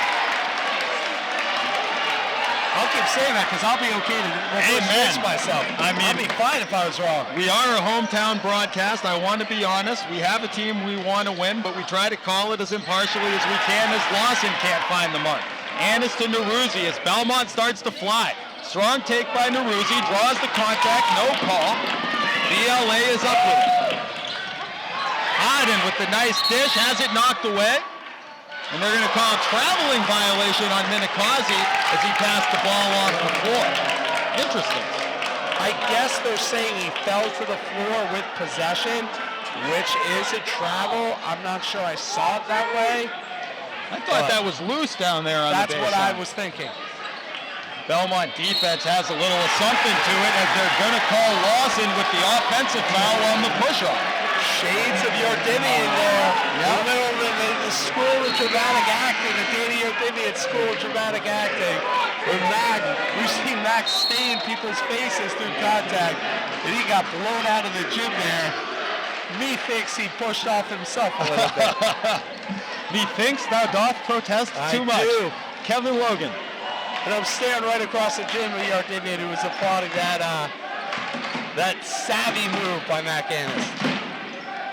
[SPEAKER 2] I'll keep saying that because I'll be okay to reverse myself.
[SPEAKER 1] I mean,
[SPEAKER 2] I'd be fine if I was wrong.
[SPEAKER 1] We are a hometown broadcast. I want to be honest. We have a team we want to win, but we try to call it as impartially as we can as Lawson can't find the mark. Annis to Neruzzi as Belmont starts to fly. Strong take by Neruzzi, draws the contact, no call. BLA is up with it. Auden with the nice dish, has it knocked away. And they're going to call a traveling violation on Minikazi as he passed the ball off the floor. Interesting.
[SPEAKER 2] I guess they're saying he fell to the floor with possession, which is a travel. I'm not sure I saw it that way.
[SPEAKER 1] I thought that was loose down there on the baseline.
[SPEAKER 2] That's what I was thinking.
[SPEAKER 1] Belmont defense has a little of something to it as they're going to call Lawson with the offensive foul on the push-off.
[SPEAKER 2] Shades of Yardimian there. Yep. The School of Dramatic Acting, the Danny Yardimian School of Dramatic Acting. With Mac, we've seen Mac stain people's faces through contact, and he got blown out of the gym there. Methinks he pushed off himself a little bit.
[SPEAKER 1] Methinks thou doth protest too much.
[SPEAKER 2] Do.
[SPEAKER 1] Kevin Logan.
[SPEAKER 2] And I'm staring right across the gym with Yardimian, who was applauding that savvy move by Mac Annis.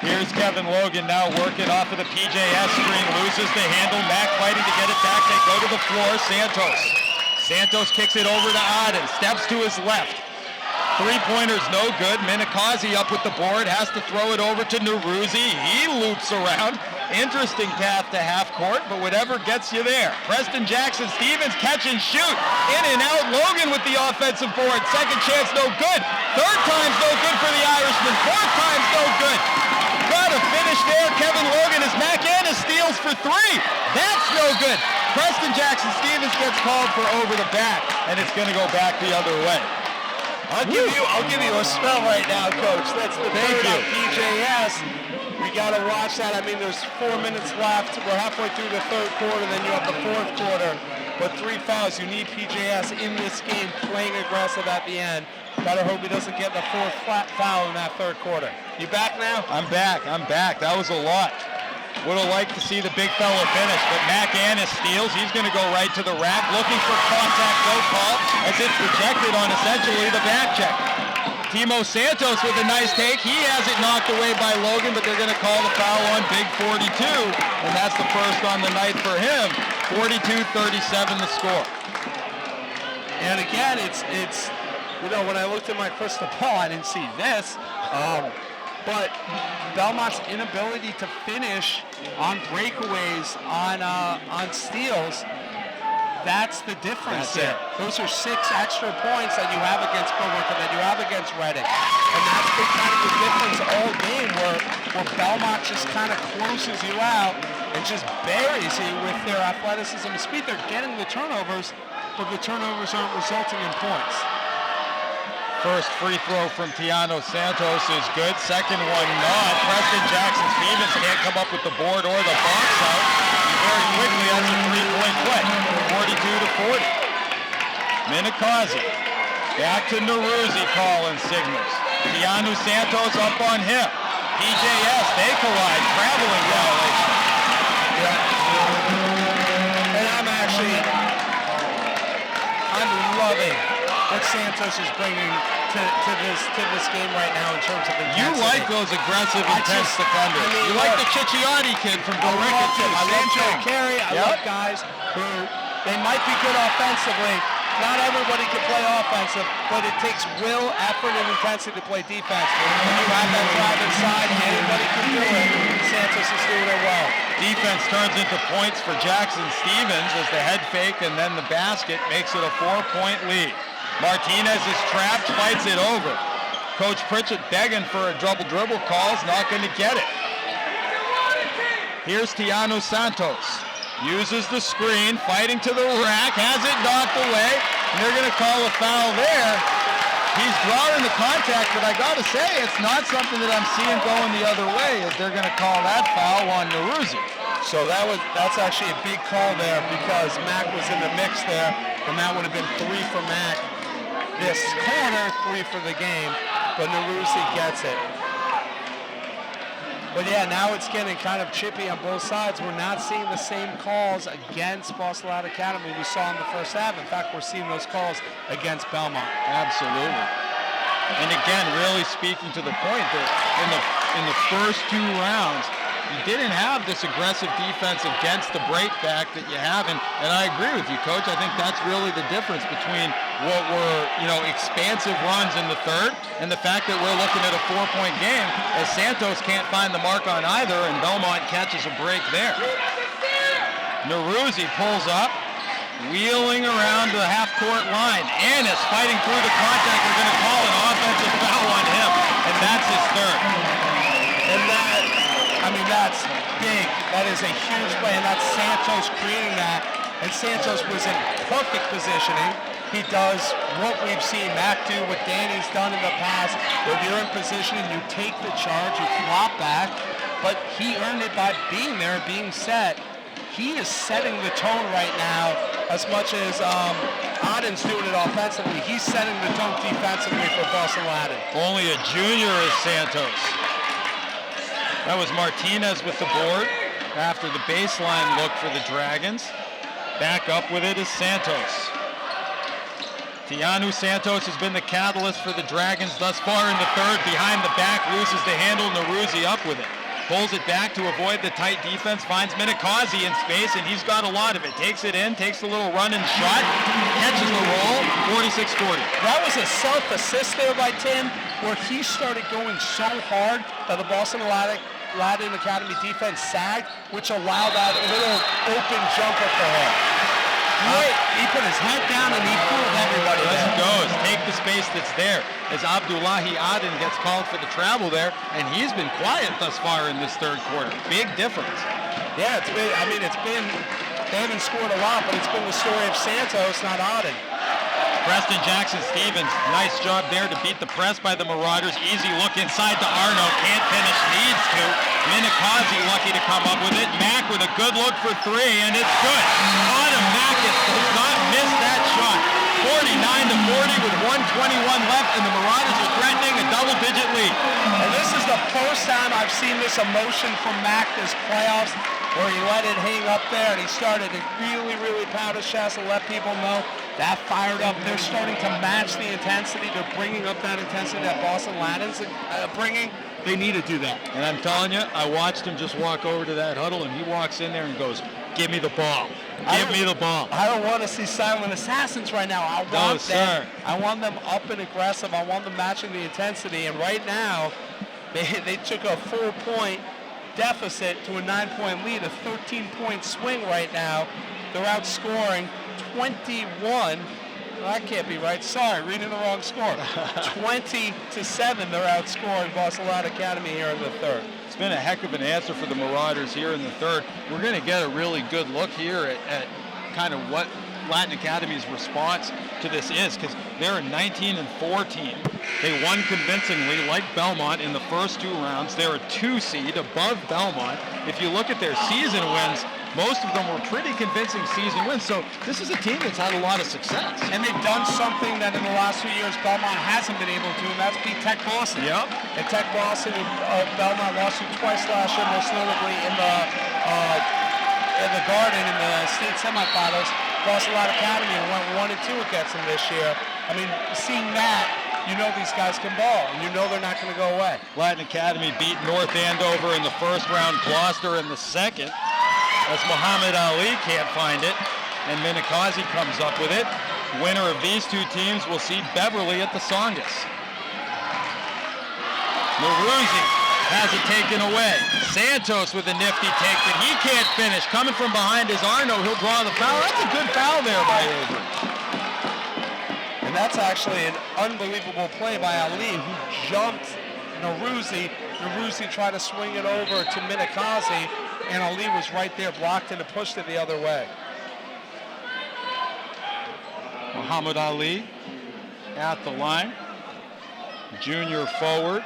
[SPEAKER 1] Here's Kevin Logan now working off of the PJS screen, loses the handle. Mac fighting to get it back. They go to the floor. Santos kicks it over to Auden, steps to his left. Three-pointer's no good. Minikazi up with the board, has to throw it over to Neruzzi. He loops around. Interesting path to half court, but whatever gets you there. Preston Jackson Stevens catch and shoot. In and out. Logan with the offensive board. Second chance, no good. Third time's no good for the Irishman. Fourth time's no good. Got a finish there. Kevin Logan as Mac Annis steals for three. That's no good. Preston Jackson Stevens gets called for over the back, and it's going to go back the other way.
[SPEAKER 2] I'll give you a spell right now, Coach. That's the third on PJS. We got to watch that. I mean, there's 4 minutes left. We're halfway through the third quarter, then you have the fourth quarter. But 3 fouls. You need PJS in this game playing aggressive at the end. Better hope he doesn't get the fourth flat foul in that third quarter. You back now?
[SPEAKER 1] I'm back. That was a lot. Would have liked to see the big fella finish, but Mac Annis steals. He's going to go right to the rack, looking for contact, no call, as it's rejected on essentially the back check. Timo Santos with a nice take. He has it knocked away by Logan, but they're going to call the foul on Big 42, and that's the first on the night for him. 42-37 the score.
[SPEAKER 2] And again, it's when I looked at my crystal ball, I didn't see this. But Belmont's inability to finish on breakaways, on steals, that's the difference there. Those are 6 extra points that you have against Billerica, that you have against Reading. And that's been kind of the difference all game where Belmont just kind of closes you out and just buries you with their athleticism and speed. They're getting the turnovers, but the turnovers aren't resulting in points.
[SPEAKER 1] First free throw from Tiano Santos is good. Second one not. Preston Jackson Stevens can't come up with the board or the box out. Very quickly, that's a 3-point play. 42-40. Minikazi. Back to Neruzzi calling signals. Tiano Santos up on him. PJS, they collide. Traveling violation.
[SPEAKER 2] Yeah. And I'm loving what Santos is bringing to this game right now in terms of intensity.
[SPEAKER 1] You like those aggressive, intense defenders. You like the Cicchiotti kid from Billerica too.
[SPEAKER 2] I love Joe Carey. I love guys who, they might be good offensively. Not everybody can play offensive, but it takes will, effort, and intensity to play defense. When you have that drive inside, anybody can do it. Santos is doing it well.
[SPEAKER 1] defense turns into points for Jackson Stevens as the head fake and then the basket makes it a 4-point lead. Martinez is trapped, fights it over. Coach Pritchett begging for a double dribble call, is not going to get it. Here's Tiano Santos. Uses the screen, fighting to the rack, has it knocked away, and they're going to call a foul there. He's drawing the contact, but I got to say, it's not something that I'm seeing going the other way, as they're going to call that foul on Naruzi.
[SPEAKER 2] So that's actually a big call there because Mac was in the mix there, and that would have been 3 for Mac this quarter, 3 for the game, but Naruzi gets it. But yeah, now it's getting kind of chippy on both sides. We're not seeing the same calls against Boston Latin Academy we saw in the first half. In fact, we're seeing those calls against Belmont.
[SPEAKER 1] Absolutely. And again, really speaking to the point that in the first 2 rounds, you didn't have this aggressive defense against the breakback that you have, and I agree with you, Coach. I think that's really the difference between what were, expansive runs in the third and the fact that we're looking at a 4-point game as Santos can't find the mark on either and Belmont catches a break there. Naruzi pulls up, wheeling around the half-court line. Annis fighting through the contact. We're going to call an offensive foul on him, and that's his third.
[SPEAKER 2] And that's big. That is a huge play, and that's Santos creating that. And Santos was in perfect positioning. He does what we've seen Mac do, what Danny's done in the past. If you're in positioning, you take the charge, you flop back. But he earned it by being there, being set. He is setting the tone right now as much as Aden's doing it offensively. He's setting the tone defensively for Boston Latin.
[SPEAKER 1] Only a junior is Santos. That was Martinez with the board after the baseline look for the Dragons. Back up with it is Santos. Tianu Santos has been the catalyst for the Dragons thus far in the third. Behind the back, loses the handle. Naruzi up with it. Pulls it back to avoid the tight defense. Finds Minikazi in space, and he's got a lot of it. Takes it in, takes a little run and shot. Catches the roll, 46-40.
[SPEAKER 2] That was a self-assist there by Tim, where he started going so hard that the Boston Latin Academy defense sagged, which allowed that little open jumper for him. He put his head down and he fooled everybody.
[SPEAKER 1] As it goes, take the space that's there. As Abdullahi Aden gets called for the travel there, and he's been quiet thus far in this third quarter. Big difference.
[SPEAKER 2] Yeah, they haven't scored a lot, but it's been the story of Santos, not Aden.
[SPEAKER 1] Preston Jackson Stevens, nice job there to beat the press by the Marauders. Easy look inside to Arno, can't finish, needs to. Minikazi lucky to come up with it. Mack with a good look for 3, and it's good. Automakis does not miss that shot. 49-40 with 1:21 left, and the Marauders are threatening a double-digit lead.
[SPEAKER 2] And this is the first time I've seen this emotion from Mack this playoffs, where he let it hang up there, and he started to really, really pound his chest and let people know that fired up. They're starting to match the intensity. They're bringing up that intensity that Boston Latin's bringing. They need to do that.
[SPEAKER 1] And I'm telling you, I watched him just walk over to that huddle, and he walks in there and goes, "Give me the ball. Give me the ball."
[SPEAKER 2] I don't want to see silent assassins right now. I want them up and aggressive. I want them matching the intensity. And right now, they took a 4-point deficit to a 9-point lead, a 13-point swing right now. They're outscoring 21. Well, that can't be right. Sorry, reading the wrong score. 20-7, they're outscoring Boston Latin Academy here in the third.
[SPEAKER 1] It's been a heck of an answer for the Marauders here in the third. We're going to get a really good look here at kind of what Latin Academy's response to this is, because they're a 19-4 team. They won convincingly, like Belmont, in the first 2 rounds. They're a 2 seed above Belmont. If you look at their season wins, most of them were pretty convincing season wins. So this is a team that's had a lot of success.
[SPEAKER 2] And they've done something that in the last few years Belmont hasn't been able to, and that's beat Tech Boston.
[SPEAKER 1] Yep.
[SPEAKER 2] And Tech Boston, Belmont lost to twice last year, most notably in the Garden in the state semifinals. Boston Latin Academy went 1-2 against them this year. I mean, seeing that, you know these guys can ball, and you know they're not going to go away.
[SPEAKER 1] Latin Academy beat North Andover in the first round, Gloucester in the second. As Muhammad Ali can't find it, and Minikazi comes up with it. Winner of these 2 teams will see Beverly at the Songus. Naruzi has it taken away. Santos with a nifty take that he can't finish. Coming from behind is Arno. He'll draw the foul. That's a good foul there by Avery.
[SPEAKER 2] And that's actually an unbelievable play by Ali, who jumped Naruzi. Naruzi tried to swing it over to Minakazi, and Ali was right there, blocked it and pushed it the other way.
[SPEAKER 1] Muhammad Ali at the line. Junior forward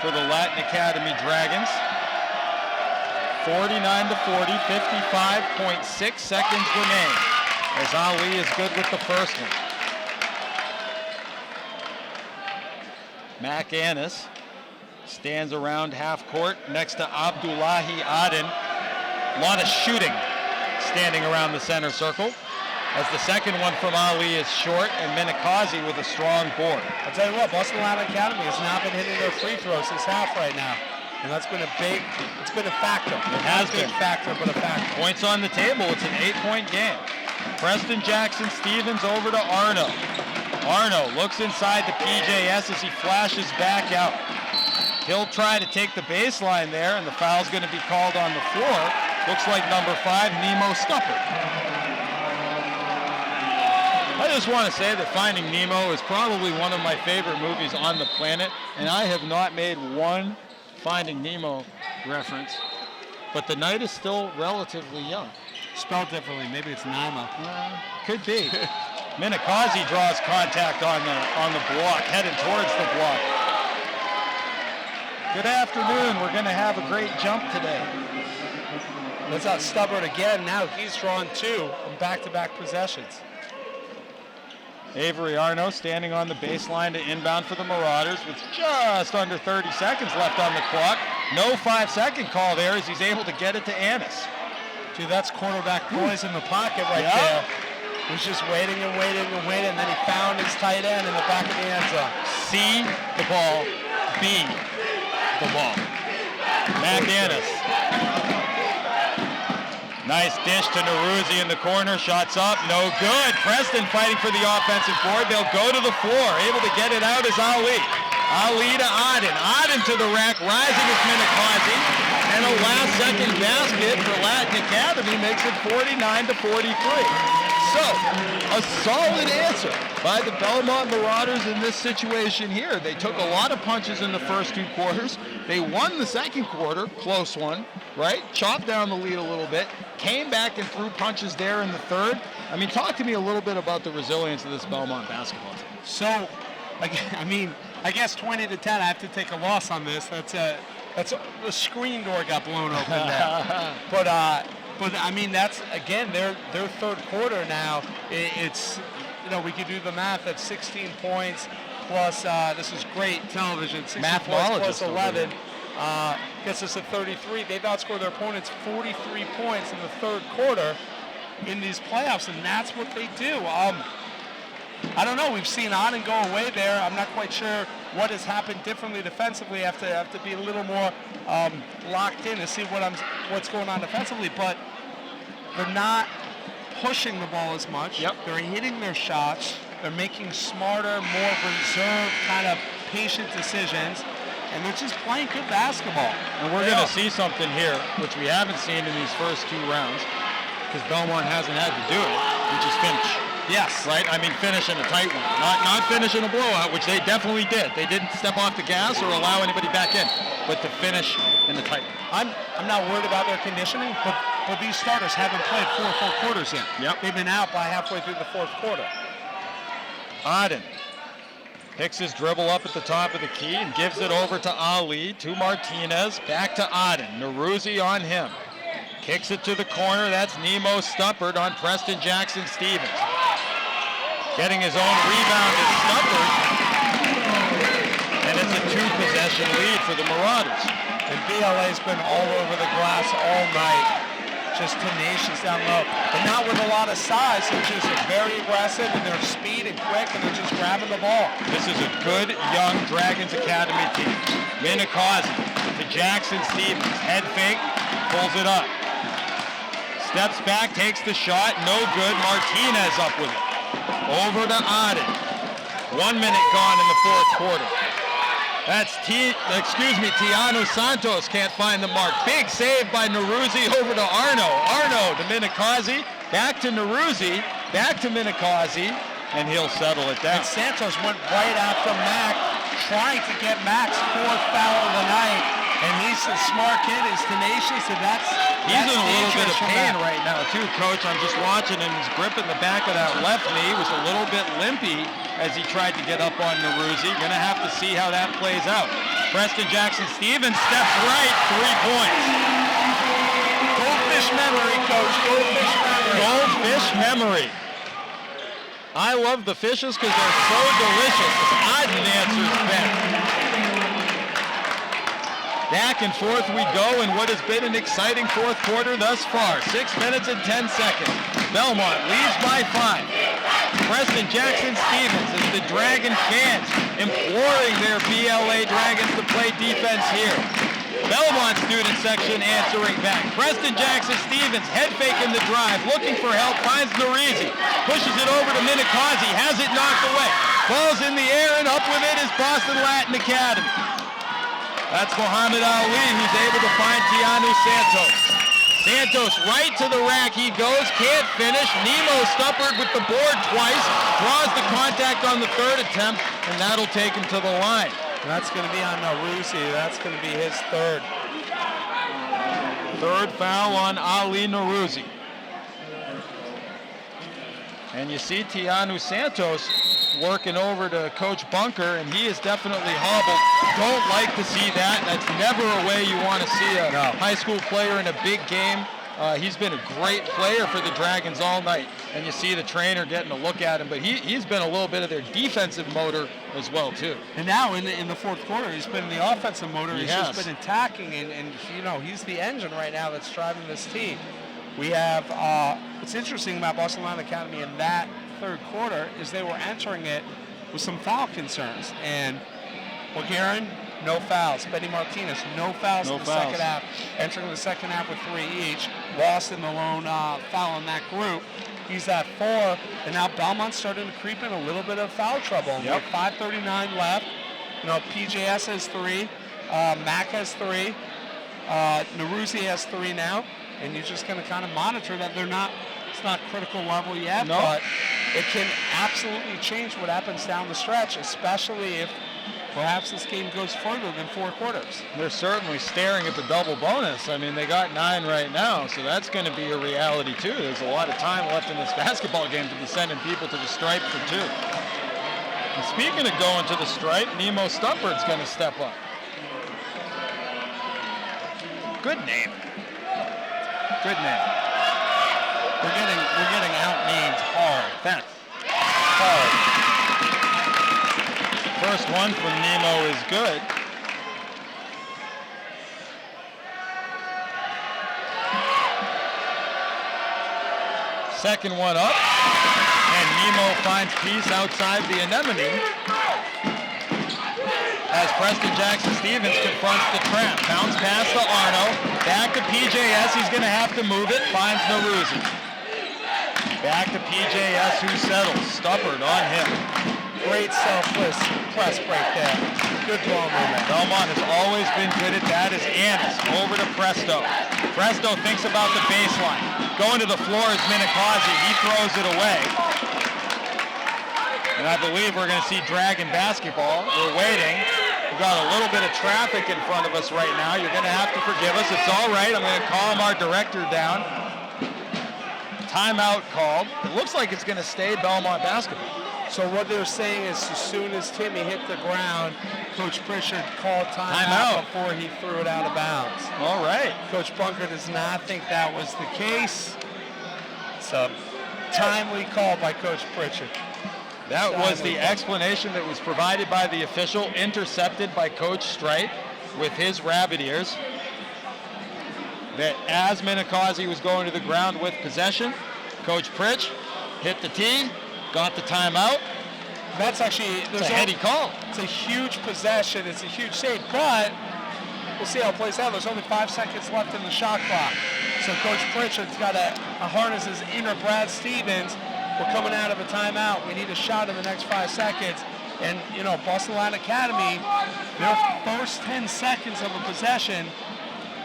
[SPEAKER 1] for the Latin Academy Dragons. 49-40, 55.6 seconds remain as Ali is good with the first one. Mac Annis stands around half court next to Abdullahi Aden. A lot of shooting standing around the center circle, as the second one from Ali is short, and Minakazi with a strong board.
[SPEAKER 2] I'll tell you what, Boston Latin Academy has not been hitting their free throws this half right now. And that's been it's been a factor.
[SPEAKER 1] It has been.
[SPEAKER 2] A factor, but a factor.
[SPEAKER 1] Points on the table, it's an 8-point game. Preston Jackson Stevens over to Arno. Arno looks inside the PJS as he flashes back out. He'll try to take the baseline there, and the foul's going to be called on the floor. Looks like number 5, Nemo Stupper. I just want to say that Finding Nemo is probably one of my favorite movies on the planet, and I have not made one Finding Nemo reference, but the night is still relatively young.
[SPEAKER 2] Spelled differently, maybe it's Nemo.
[SPEAKER 1] Could be. Minakazi draws contact on the block, headed towards the block. Good afternoon, we're going to have a great jump today.
[SPEAKER 2] That's not Stubborn again. Now he's drawn 2 in back-to-back possessions.
[SPEAKER 1] Avery Arno standing on the baseline to inbound for the Marauders with just under 30 seconds left on the clock. No 5-second call there as he's able to get it to Annis.
[SPEAKER 2] Dude, that's quarterback poise in the pocket right there. He's just waiting and waiting and waiting, and then he found his tight end in the back of the end zone.
[SPEAKER 1] C, the ball. B, the ball. Mac Annis. Nice dish to Naruzi in the corner. Shots up, no good. Preston fighting for the offensive board. They'll go to the floor. Able to get it out is Ali. Ali to Aden. Aden to the rack, rising with Minakazi. And a last-second basket for Latin Academy makes it 49-43. So, a solid answer by the Belmont Marauders in this situation here. They took a lot of punches in the first 2 quarters. They won the second quarter, close one, right? Chopped down the lead a little bit, came back and threw punches there in the third. I mean, talk to me a little bit about the resilience of this Belmont basketball team.
[SPEAKER 2] So, I guess 20-10, I have to take a loss on this. The screen door got blown open there. But I mean, that's, again, their third quarter now. It's, we could do the math at 16 points plus, this is great television, 16 points plus 11 gets us at 33. They've outscored their opponents 43 points in the third quarter in these playoffs, and that's what they do. I don't know. We've seen Aden go away there. I'm not quite sure what has happened differently defensively. I have to be a little more locked in to see what's going on defensively. But they're not pushing the ball as much.
[SPEAKER 1] Yep.
[SPEAKER 2] They're hitting their shots. They're making smarter, more reserved, kind of patient decisions. And they're just playing good basketball.
[SPEAKER 1] And we're going to see something here, which we haven't seen in these first 2 rounds, because Belmont hasn't had to do it, which is finish.
[SPEAKER 2] Yes.
[SPEAKER 1] Right? I mean, finish in a tight one. Not finish in a blowout, which they definitely did. They didn't step off the gas or allow anybody back in, but to finish in the tight one.
[SPEAKER 2] I'm not worried about their conditioning, but these starters haven't played 4 full quarters yet.
[SPEAKER 1] Yep.
[SPEAKER 2] They've been out by halfway through the 4th quarter.
[SPEAKER 1] Aden picks his dribble up at the top of the key and gives it over to Ali, to Martinez, back to Aden. Naruzi on him. Kicks it to the corner. That's Nemo Stuppard on Preston Jackson Stevens. Getting his own rebound is Stuppard. And it's a 2-possession lead for the Marauders.
[SPEAKER 2] And BLA's been all over the glass all night. Just tenacious down low. But not with a lot of size. They're just very aggressive, and they're speed and quick, and they're just grabbing the ball.
[SPEAKER 1] This is a good young Dragons Academy team. Minakazi to Jackson Stevens. Head fake, pulls it up. Steps back, takes the shot, no good. Martinez up with it. Over to Aden. 1 minute gone in the 4th quarter. That's Tiano Santos can't find the mark. Big save by Neruzzi over to Arno. Arno to Minikazi, back to Neruzzi, back to Minikazi, and he'll settle it down.
[SPEAKER 2] And Santos went right after Mac, trying to get Mac's 4th foul of the night. And he's a smart kid, he's tenacious, and
[SPEAKER 1] he's in a little bit of pain right now too, Coach. I'm just watching him. He's gripping the back of that left knee. Was a little bit limpy as he tried to get up on Neruzzi. Gonna have to see how that plays out. Preston Jackson Stevens steps right, 3 points.
[SPEAKER 2] Goldfish memory, Coach, goldfish memory.
[SPEAKER 1] Goldfish memory. I love the fishes because they're so delicious. Odd answers better. Back and forth we go in what has been an exciting 4th quarter thus far. 6 minutes and 10 seconds. Belmont leads by 5. Preston Jackson Stevens as the Dragon fans imploring their BLA Dragons to play defense here. Belmont student section answering back. Preston Jackson Stevens head faking the drive, looking for help, finds Neruzzi, pushes it over to Minikazi, has it knocked away. Ball's in the air and up with it is Boston Latin Academy. That's Muhammad Ali, who's able to find Tiano Santos. Santos right to the rack he goes, can't finish. Nemo stuppered with the board twice, draws the contact on the 3rd attempt, and that'll take him to the line.
[SPEAKER 2] That's going to be on Neruzzi. That's going to be his 3rd.
[SPEAKER 1] 3rd foul on Ali Neruzzi. And you see Tiano Santos working over to Coach Bunker, and he is definitely hobbled. Don't like to see that. That's never a way you want to see a high school player in a big game. He's been a great player for the Dragons all night, and you see the trainer getting a look at him, but he's been a little bit of their defensive motor as well, too.
[SPEAKER 2] And now in the 4th quarter, he's been the offensive motor. He's just been attacking, and you know, he's the engine right now that's driving this team. We have, what's interesting about Boston Latin Academy in that 3rd quarter is they were entering it with some foul concerns. And Bulgarian, no fouls. Betty Martinez, no fouls in the second half. Entering the second half with 3 each. Boston, the lone foul in that group. He's at 4, and now Belmont's starting to creep in a little bit of foul trouble. With 5:39 left. You know, PJS has 3, Mac has 3, Neruzzi has 3 now. And you're just going to kind of monitor that it's not critical level yet, but it can absolutely change what happens down the stretch, especially if perhaps this game goes further than 4 quarters.
[SPEAKER 1] They're certainly staring at the double bonus. I mean, they got 9 right now, so that's going to be a reality too. There's a lot of time left in this basketball game to be sending people to the stripe for 2. And speaking of going to the stripe, Nemo Stuppard's going to step up. Good name. Good name.
[SPEAKER 2] We're getting out-named hard.
[SPEAKER 1] Thanks. Hard. First one from Nemo is good. Second one up. And Nemo finds peace outside the anemone. As Preston Jackson Stevens confronts the trap. Bounce pass to Arno. Back to PJS. He's going to have to move it. Finds Neruzzi. Back to PJS, who settles. Stuppard on him.
[SPEAKER 2] Great selfless press break there. Good ball movement.
[SPEAKER 1] Belmont has always been good at that as Annis over to Presto. Presto thinks about the baseline. Going to the floor is Minikazi. He throws it away. And I believe we're going to see Dragon basketball. We're waiting. We've got a little bit of traffic in front of us right now. You're going to have to forgive us. It's all right. I'm going to calm our director down. Timeout called. It looks like it's going to stay Belmont basketball.
[SPEAKER 2] So what they're saying is as soon as Timmy hit the ground, Coach Pritchard called timeout before he threw it out of bounds.
[SPEAKER 1] All right.
[SPEAKER 2] Coach Bunker does not think that was the case. It's a timely call by Coach Pritchard.
[SPEAKER 1] That was the explanation that was provided by the official, intercepted by Coach Streit with his rabbit ears. That as Minikazi was going to the ground with possession, Coach Pritch hit the tee, got the timeout.
[SPEAKER 2] That's actually
[SPEAKER 1] a heady call.
[SPEAKER 2] It's a huge possession. It's a huge save, but we'll see how it plays out. There's only 5 seconds left in the shot clock. So Coach Pritchard's got to harness his inner Brad Stevens. We're coming out of a timeout. We need a shot in the next 5 seconds. And, you know, Boston Latin Academy, their first 10 seconds of a possession,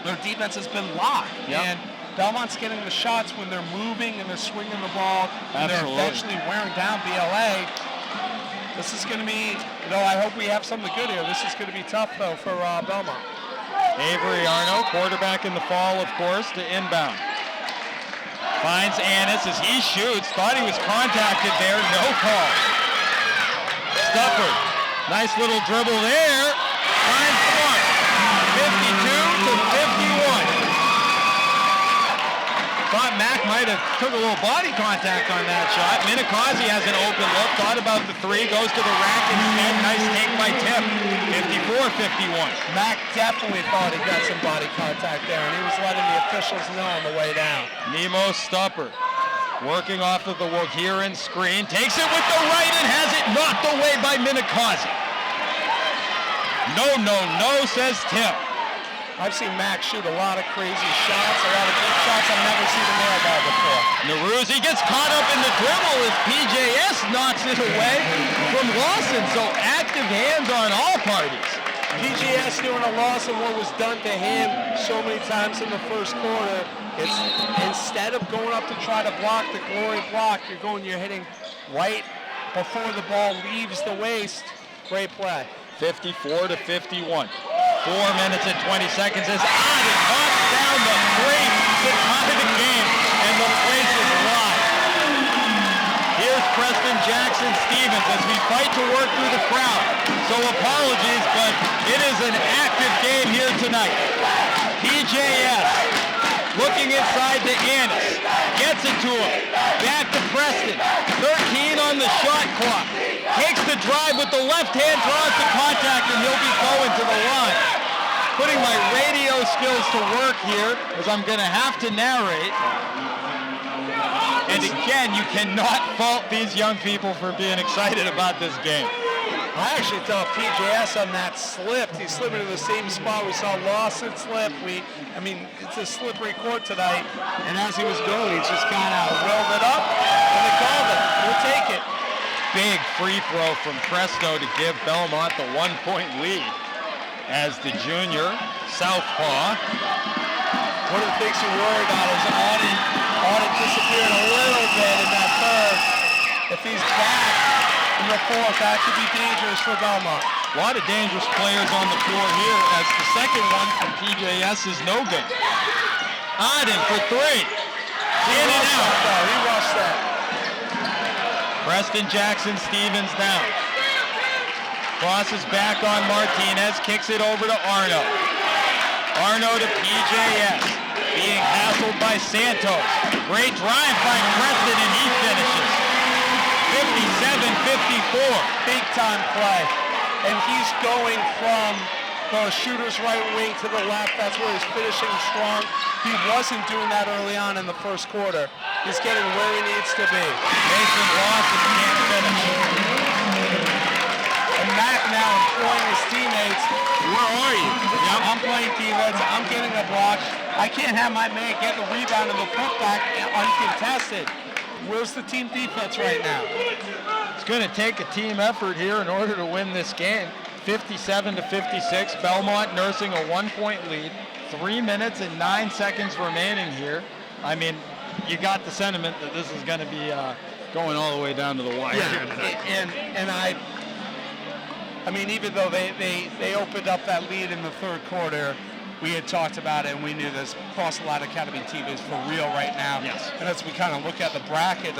[SPEAKER 2] their defense has been locked.
[SPEAKER 1] Yep.
[SPEAKER 2] And Belmont's getting the shots when they're moving and they're swinging the ball. And they're eventually wearing down BLA. This is going to be, you know, I hope we have something good here. This is going to be tough, though, for Belmont.
[SPEAKER 1] Avery Arno, quarterback in the fall, of course, to inbound. Finds Annis as he shoots. Thought he was contacted there. No call. Stufford. Nice little dribble there. Finds one. 52 to 51. Thought Mack might have took a little body contact on that shot. Minikazi has an open look. Thought about the three. Goes to the rack instead. Nice take by Tip. 54-51.
[SPEAKER 2] Mack definitely thought he got some body contact there, and he was letting the officials know on the way down.
[SPEAKER 1] Nemo Stupper working off of the Wahiran screen. Takes it with the right and has it knocked away by Minikazi. No, says Tip.
[SPEAKER 2] I've seen Max shoot a lot of crazy shots, a lot of deep shots. I've never seen him nail ball before.
[SPEAKER 1] Naruzzi gets caught up in the dribble as PJS knocks it away from Lawson. So active hands on all parties.
[SPEAKER 2] PJS doing a loss of what was done to him so many times in the first quarter. It's instead of going up to try to block the glory block, you're hitting right before the ball leaves the waist. Great play.
[SPEAKER 1] 54 to 51. 4 minutes and 20 seconds as Oden knocks down the three to tie the game, and the place is live. Here's Preston Jackson Stevens as we fight to work through the crowd. So apologies, but it is an active game here tonight. PJS looking inside to Annis. Gets it to him. Back to Preston. 13 on the shot clock. Takes the drive with the left hand, draws the contact, and he'll be going to the line. Putting my radio skills to work here, as I'm going to have to narrate. And again, you cannot fault these young people for being excited about this game.
[SPEAKER 2] I actually thought PJS on that slipped. He slipped into the same spot we saw Lawson slip. It's a slippery court tonight. And as he was going, he just kind of rolled it up, and they called it. We'll take it.
[SPEAKER 1] Big free throw from Presto to give Belmont the 1-point lead as the junior southpaw.
[SPEAKER 2] One of the things you worry about is Auden disappeared a little bit in that third. If he's back in the fourth, that could be dangerous for Belmont.
[SPEAKER 1] A lot of dangerous players on the floor here as the second one from PJS is no good. Auden for three. In and out.
[SPEAKER 2] He rushed that.
[SPEAKER 1] Preston Jackson Stevens down. Crosses back on Martinez, kicks it over to Arno. Arno to PJS, being hassled by Santos. Great drive by Preston, and he finishes. 57-54.
[SPEAKER 2] Big time play. And he's going from the shooter's right wing to the left. That's where he's finishing strong. He wasn't doing that early on in the first quarter. He's getting where he needs to be.
[SPEAKER 1] Mason Lawson can't finish.
[SPEAKER 2] And Matt now employing his teammates. Where are you? Yep. I'm playing defense. I'm getting a block. I can't have my man get the rebound and the putback uncontested. Where's the team defense right now?
[SPEAKER 1] It's going to take a team effort here in order to win this game. 57-56. Belmont nursing a 1-point lead. 3 minutes and 9 seconds remaining here. I mean, you got the sentiment that this is going to be going all the way down to the wire here tonight.
[SPEAKER 2] And I mean, even though they opened up that lead in the third quarter, we had talked about it and we knew this Boston Latin Academy team is for real right now.
[SPEAKER 1] Yes.
[SPEAKER 2] And as we kind of look at the bracket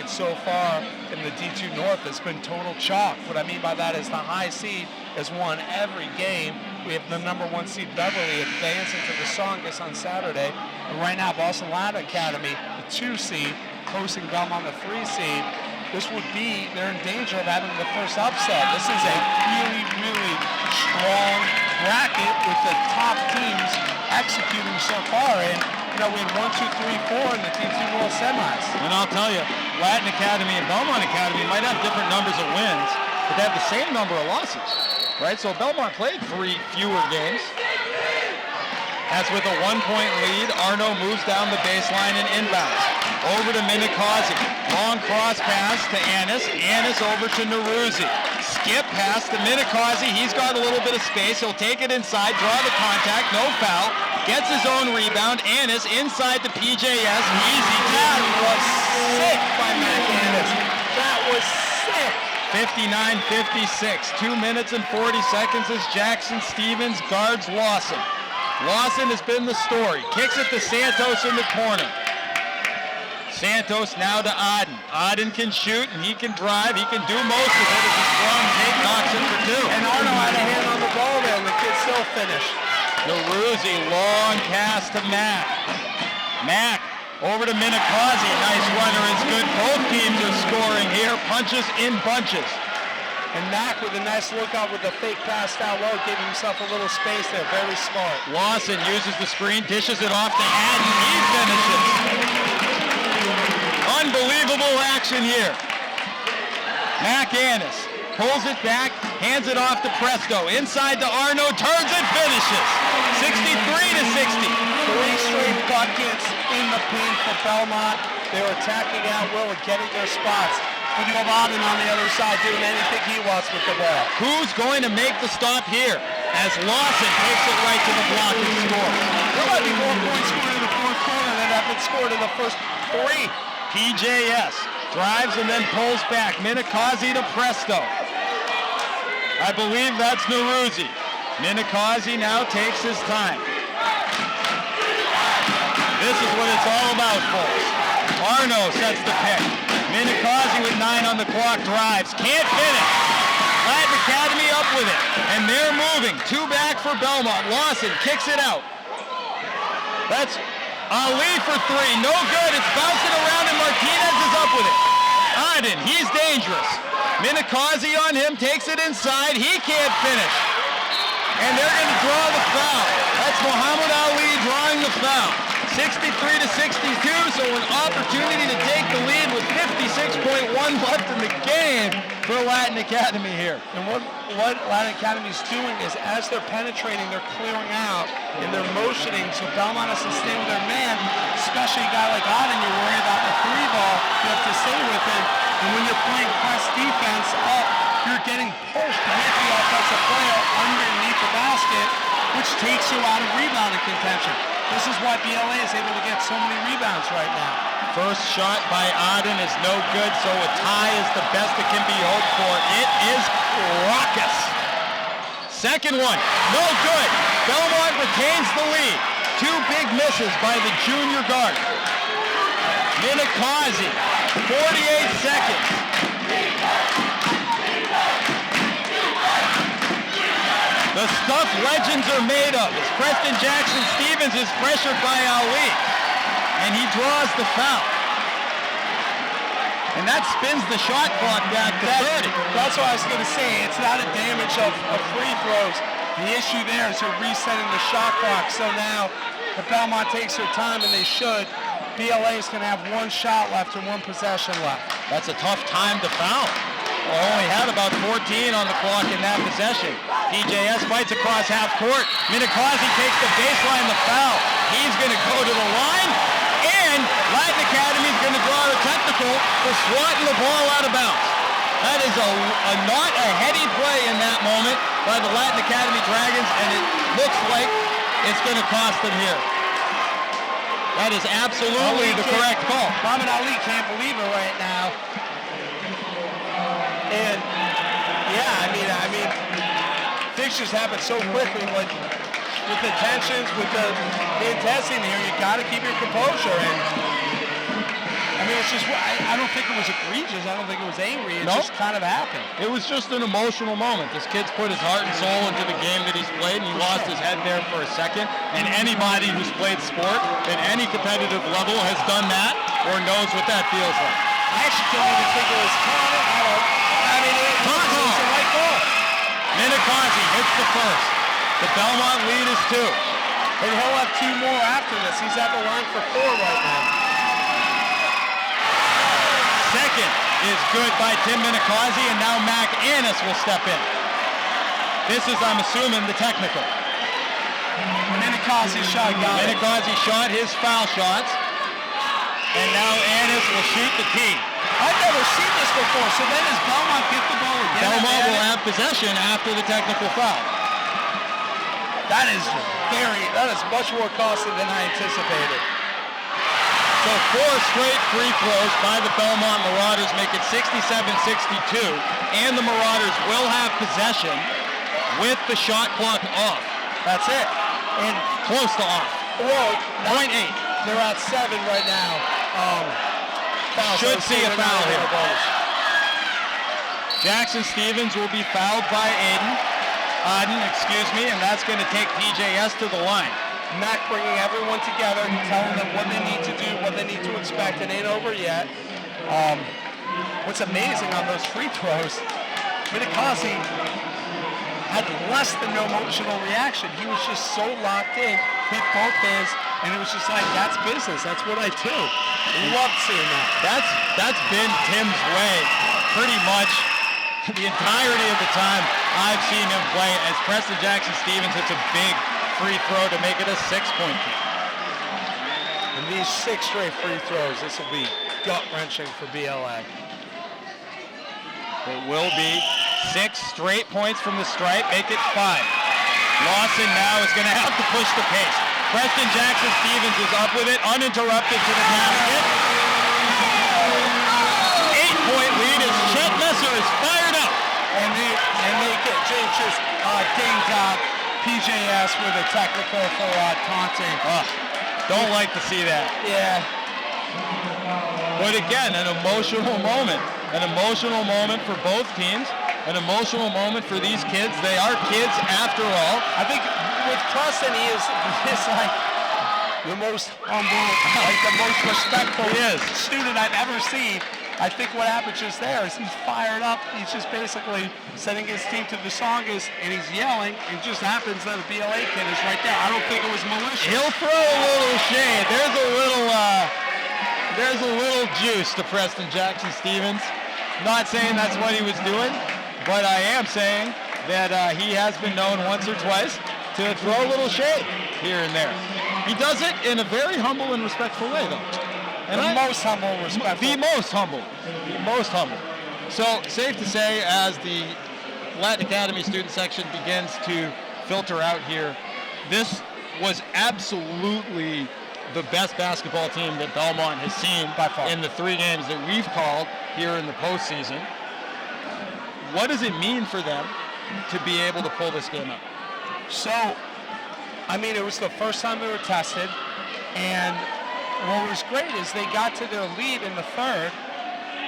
[SPEAKER 2] so far in the D2 North has been total chalk. What I mean by that is the high seed has won every game. We have the number 1 seed Beverly advancing to the Songus on Saturday. And right now, Boston Latin Academy, the 2 seed, hosting Belmont, the 3 seed. They're in danger of having the first upset. This is a really, really strong bracket with the top teams executing so far. And, we had 1, 2, 3, 4 in the D2 World Semis.
[SPEAKER 1] And I'll tell you, Latin Academy and Belmont Academy might have different numbers of wins, but they have the same number of losses, right? So Belmont played 3 fewer games. As with a 1-point lead, Arno moves down the baseline and inbounds. Over to Minikazi. Long cross pass to Annis. Annis over to Naruzzi. skip pass to Minikazi. He's got a little bit of space. He'll take it inside, draw the contact, no foul. Gets his own rebound. Annis inside the PJS. Easy.
[SPEAKER 2] That was sick by Mac Annis. That was sick.
[SPEAKER 1] 59-56. 2 minutes and 40 seconds as Jackson Stevens guards Lawson. Lawson has been the story. Kicks it to Santos in the corner. Santos now to Auden. Auden can shoot and he can drive. He can do most of it as a strong take knocks it for two.
[SPEAKER 2] And Arno had a hand on the ball there and the kid still finished.
[SPEAKER 1] Neruzzi, long pass to Mack. Mack over to Minikazi. Nice runner is good. Both teams are scoring here. Punches in bunches.
[SPEAKER 2] And Mack with a nice lookout with the fake pass down low, giving himself a little space there. Very smart.
[SPEAKER 1] Lawson uses the screen, dishes it off to Aden. He finishes. Unbelievable action here. Mac Annis pulls it back, hands it off to Presto. Inside to Arno, turns it, finishes. 63-60.
[SPEAKER 2] 3 straight buckets in the paint for Belmont. They were attacking out will and getting their spots. With Auden on the other side doing anything he wants with the ball.
[SPEAKER 1] Who's going to make the stop here as Lawson takes it right to the block and scores?
[SPEAKER 2] There might be more points scored in the fourth quarter than have been scored in the first 3.
[SPEAKER 1] PJS drives and then pulls back. Minikazi to Presto. I believe that's Neruzzi. Minikazi now takes his time. This is what it's all about, folks. Arno sets the pick. Minikazi with 9 on the clock drives. Can't finish. Latin Academy up with it. And they're moving. 2 back for Belmont. Lawson kicks it out. That's Ali for 3. No good. It's bouncing around and Martinez is up with it. Auden, he's dangerous. Minikazi on him, takes it inside. He can't finish. And they're going to draw the foul. That's Muhammad Ali drawing the foul. 63-62, so an opportunity to take the lead with 56.1 left in the game for Latin Academy here.
[SPEAKER 2] And what Latin Academy is doing is as they're penetrating, they're clearing out and they're motioning, so Belmont has to stay with their man, especially a guy like Auden. You're worried about the 3 ball, you have to stay with him. And when you're playing press defense up, you're getting pushed with the offensive player underneath the basket, which takes you out of rebounding contention. This is why BLA is able to get so many rebounds right now.
[SPEAKER 1] First shot by Auden is no good, so a tie is the best that can be hoped for. It is raucous. Second one, no good. Belmont retains the lead. 2 big misses by the junior guard. Minikazi, 48 seconds. The stuff legends are made of as Preston Jackson Stevens is pressured by Ali. And he draws the foul. And that spins the shot clock back to 30.
[SPEAKER 2] That's what I was going to say. It's not a damage of free throws. The issue there is they're resetting the shot clock. So now if Belmont takes their time, and they should, BLA is going to have 1 shot left and 1 possession left.
[SPEAKER 1] That's a tough time to foul. Well, only had about 14 on the clock in that possession. PJS fights across half court. Minikazi takes the baseline, the foul. He's going to go to the line, and Latin Academy is going to draw a technical for swatting the ball out of bounds. That is not a heady play in that moment by the Latin Academy Dragons, and it looks like it's going to cost them here. That is absolutely the correct call.
[SPEAKER 2] Muhammad Ali can't believe it right now. And yeah, I mean, things just happen so quickly. Like with the tensions, with the intensity here, you got to keep your composure. And I mean, it's just I don't think it was egregious. I don't think it was angry. It just kind of happened.
[SPEAKER 1] It was just an emotional moment. This kid's put his heart and soul into the game that he's played, and he lost his head there for a second. And anybody who's played sport at any competitive level has done that or knows what that feels like.
[SPEAKER 2] I actually don't even think it was counted. I mean, it was a right ball.
[SPEAKER 1] Minikazi hits the first. The Belmont lead is 2.
[SPEAKER 2] And he'll have 2 more after this. He's at the line for 4 right now.
[SPEAKER 1] Second is good by Tim Minikazi, and now Mac Annis will step in. This is, I'm assuming, the technical.
[SPEAKER 2] Minikazi shot, got it.
[SPEAKER 1] Minikazi shot his foul shots. And now Annis will shoot the tee.
[SPEAKER 2] I've never seen this before. So then does Belmont get the ball again?
[SPEAKER 1] Belmont will have possession after the technical foul.
[SPEAKER 2] That is much more costly than I anticipated.
[SPEAKER 1] So 4 straight free throws by the Belmont Marauders make it 67-62, and the Marauders will have possession with the shot clock off.
[SPEAKER 2] That's it.
[SPEAKER 1] And close to off.
[SPEAKER 2] Well,
[SPEAKER 1] 0.8.
[SPEAKER 2] They're at 7 right now.
[SPEAKER 1] Should see a foul here. Jackson Stevens will be fouled by Auden, and that's going to take PJS to the line.
[SPEAKER 2] Mac bringing everyone together, telling them what they need to do, what they need to expect. It ain't over yet. What's amazing on those free throws, Minikasi had less than no emotional reaction. He was just so locked in, hit both hands, and it was just like, that's business. That's what I do. Love seeing that.
[SPEAKER 1] That's been Tim's way pretty much the entirety of the time I've seen him play. As Preston Jackson Stevens hits a big free throw to make it a 6-point game.
[SPEAKER 2] And these 6 straight free throws, this will be gut-wrenching for BLA.
[SPEAKER 1] It will be 6 straight points from the Streit, make it 5. Lawson now is going to have to push the pace. Preston Jackson Stevens is up with it, uninterrupted to the basket. 8-point lead as Chet Messer is fired up.
[SPEAKER 2] And they get just dinged out. PJS with a technical for taunting.
[SPEAKER 1] Don't like to see that.
[SPEAKER 2] Yeah.
[SPEAKER 1] But again, an emotional moment. An emotional moment for both teams. An emotional moment for these kids. They are kids after all.
[SPEAKER 2] I think with Preston, he is like the most humble, like the most respectful student I've ever seen. I think what happened just there is he's fired up. He's just basically setting his team to the song and he's yelling. It just happens that a BLA kid is right there. I don't think it was malicious.
[SPEAKER 1] He'll throw a little shade. There's a little juice to Preston Jackson Stevens. Not saying that's what he was doing, but I am saying that he has been known once or twice to throw a little shade here and there. He does it in a very humble and respectful way, though.
[SPEAKER 2] And the most humble, respectful.
[SPEAKER 1] The most humble. The most humble. So, safe to say, as the Latin Academy student section begins to filter out here, this was absolutely the best basketball team that Belmont has seen
[SPEAKER 2] by far
[SPEAKER 1] in the 3 games that we've called here in the postseason. What does it mean for them to be able to pull this game up?
[SPEAKER 2] So, I mean, it was the first time they were tested, and what was great is they got to their lead in the 3rd,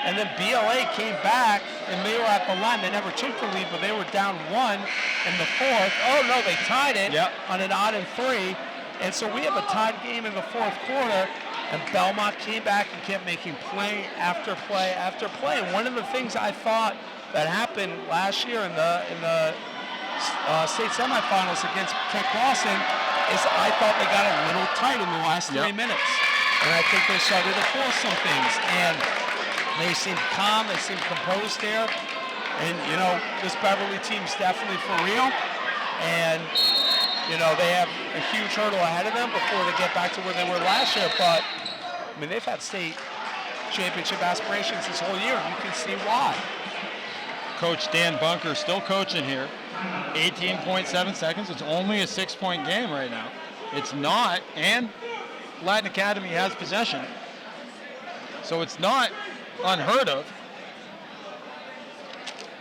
[SPEAKER 2] and then BLA came back, and they were at the line. They never took the lead, but they were down 1 in the 4th. Oh, no, they tied it on an odd and 3. And so we have a tied game in the 4th quarter, and Belmont came back and kept making play after play after play. And one of the things I thought that happened last year in the state semifinals against Kent Lawson is I thought they got a little tight in the last 3 minutes. And I think they started to force some things. And they seemed calm, they seemed composed there. And, you know, this Beverly team's definitely for real. And, you know, they have a huge hurdle ahead of them before they get back to where they were last year. But, I mean, they've had state championship aspirations this whole year. You can see why.
[SPEAKER 1] Coach Dan Bunker still coaching here. 18.7 seconds. It's only a 6-point game right now. It's not, and Latin Academy has possession. So it's not unheard of.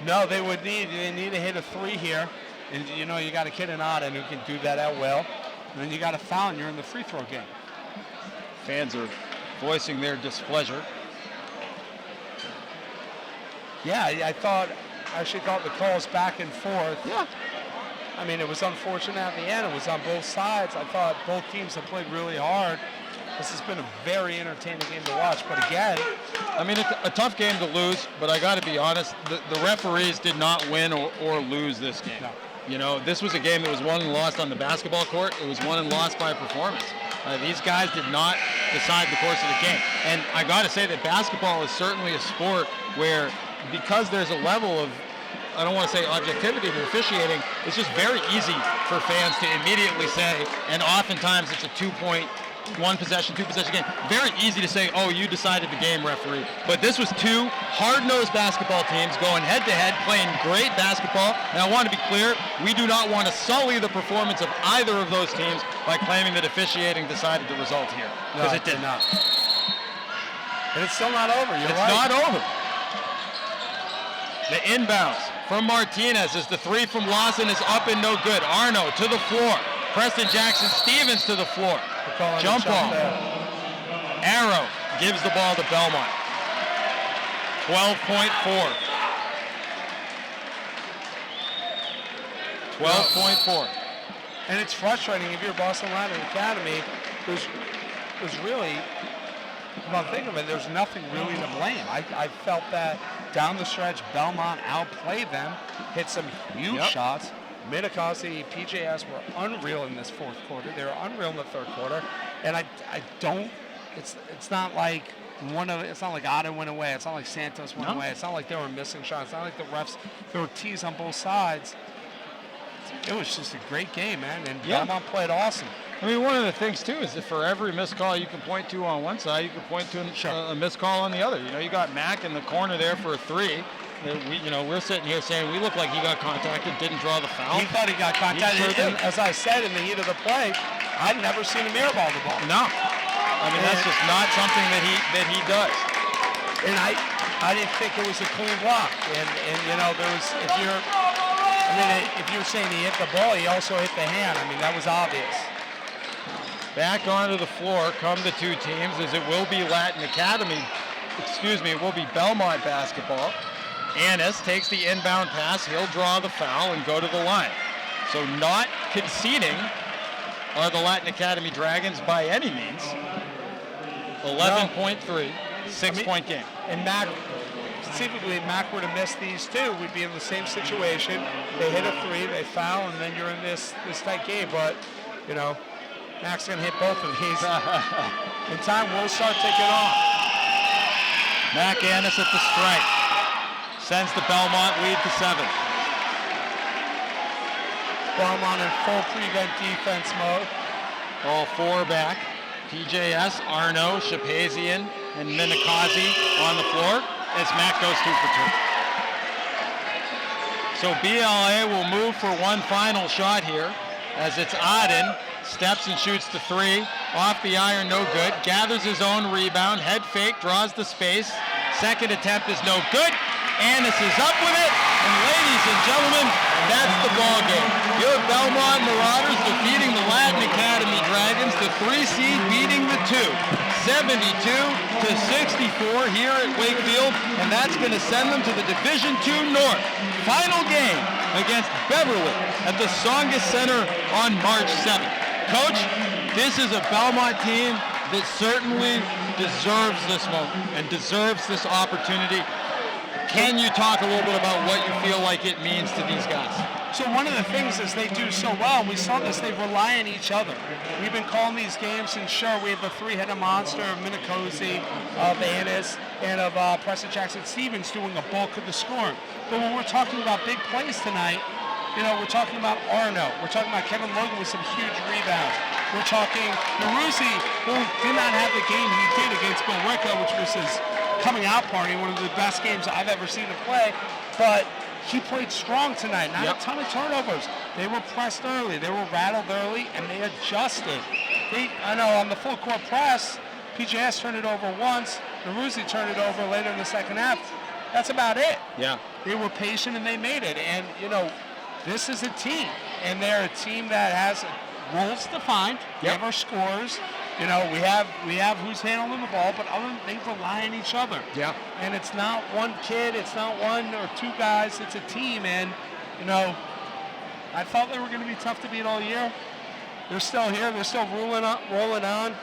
[SPEAKER 2] No, they need to hit a 3 here. And, you know, you got a kid in Auden who can do that at will. And then you got a foul, and you're in the free throw game.
[SPEAKER 1] Fans are voicing their displeasure.
[SPEAKER 2] Yeah, I actually thought the calls back and forth.
[SPEAKER 1] Yeah.
[SPEAKER 2] I mean, it was unfortunate at the end. It was on both sides. I thought both teams have played really hard. This has been a very entertaining game to watch. But again,
[SPEAKER 1] I mean, it's a tough game to lose, but I got to be honest, the referees did not win or lose this game.
[SPEAKER 2] No.
[SPEAKER 1] You know, this was a game that was won and lost on the basketball court. It was won and lost by performance. These guys did not decide the course of the game. And I got to say that basketball is certainly a sport where, because there's a level of, I don't want to say objectivity to officiating, it's just very easy for fans to immediately say, and oftentimes it's a 2-point one possession, two possession game. Very easy to say, oh, you decided the game, referee. But this was two hard-nosed basketball teams going head-to-head, playing great basketball. And I want to be clear, we do not want to sully the performance of either of those teams by claiming that officiating decided the result here. Because it did not.
[SPEAKER 2] And it's still not over. You're right.
[SPEAKER 1] It's not over. The inbounds from Martinez as the three from Lawson is up and no good. Arno to the floor. Preston Jackson Stevens to the floor. Jump ball. Arrow gives the ball to Belmont. 12.4. 12.4.
[SPEAKER 2] And it's frustrating if you're Boston Latin Academy. There's really, if I'm thinking of it, there's nothing really to blame. I felt that down the stretch, Belmont outplayed them, hit some huge shots. Minnetonka, PJS were unreal in this fourth quarter. They were unreal in the third quarter, and I don't. It's not like it's not like Otto went away. It's not like Santos went away. It's not like they were missing shots. It's not like the refs. There were tees on both sides. It was just a great game, man, and Belmont played awesome.
[SPEAKER 1] I mean, one of the things too is that for every missed call you can point to on one side, you can point to a missed call on the other. You know, you got Mac in the corner there for a three. We're sitting here saying we look like he got contacted, didn't draw the foul.
[SPEAKER 2] He thought he got contacted.
[SPEAKER 1] He sure did.
[SPEAKER 2] As I said in the heat of the play, I'd never seen him airball the ball.
[SPEAKER 1] No, I mean that's just not something that he does.
[SPEAKER 2] And I didn't think it was a clean block. And there was if you're saying he hit the ball, he also hit the hand. I mean that was obvious.
[SPEAKER 1] Back onto the floor come the two teams as it will be it will be Belmont basketball. Annis takes the inbound pass. He'll draw the foul and go to the line. So not conceding are the Latin Academy Dragons by any means. 11.3, 6-point game.
[SPEAKER 2] And conceivably, Mac were to miss these two, we'd be in the same situation. They hit a three, they foul, and then you're in this tight game. But, Mac's going to hit both of these. In time, we'll start taking off.
[SPEAKER 1] Mac Annis at the strike. Sends the Belmont lead to 7.
[SPEAKER 2] Belmont in full prevent defense mode.
[SPEAKER 1] All four back. PJS, Arno, Shapazian, and Minikazi on the floor as Mac goes 2 for 2. So BLA will move for one final shot here as it's Aden. Steps and shoots the three. Off the iron, no good. Gathers his own rebound. Head fake, draws the space. Second attempt is no good. Annis is up with it, and ladies and gentlemen, that's the ball game. Your Belmont Marauders defeating the Latin Academy Dragons, the 3 seed beating the 2, 72-64 here at Wakefield, and that's going to send them to the Division II North. Final game against Beverly at the Songus Center on March 7th. Coach, this is a Belmont team that certainly deserves this moment and deserves this opportunity. Can you talk a little bit about what you feel like it means to these guys?
[SPEAKER 2] So one of the things is they do so well, we saw this, they rely on each other. We've been calling these games, and sure, we have a three-headed monster of Minikosi, of Annis, and of Preston Jackson Stevens doing a bulk of the scoring. But when we're talking about big plays tonight, we're talking about Arno. We're talking about Kevin Logan with some huge rebounds. We're talking Naruzi, who did not have the game he did against Bill Wicca, which was his coming out party, one of the best games I've ever seen him play, but he played strong tonight. Not a ton of turnovers. They were pressed early, they were rattled early, and they adjusted. I know on the full court press, PJS turned it over once, Naruzi turned it over later in the second half. That's about it.
[SPEAKER 1] Yeah.
[SPEAKER 2] They were patient and they made it. And this is a team, and they're a team that has roles defined. We have our scores. We have who's handling the ball, but other than they rely on each other.
[SPEAKER 1] Yeah.
[SPEAKER 2] And it's not one kid, it's not one or two guys, it's a team. And, I thought they were going to be tough to beat all year. They're still here. They're still rolling on.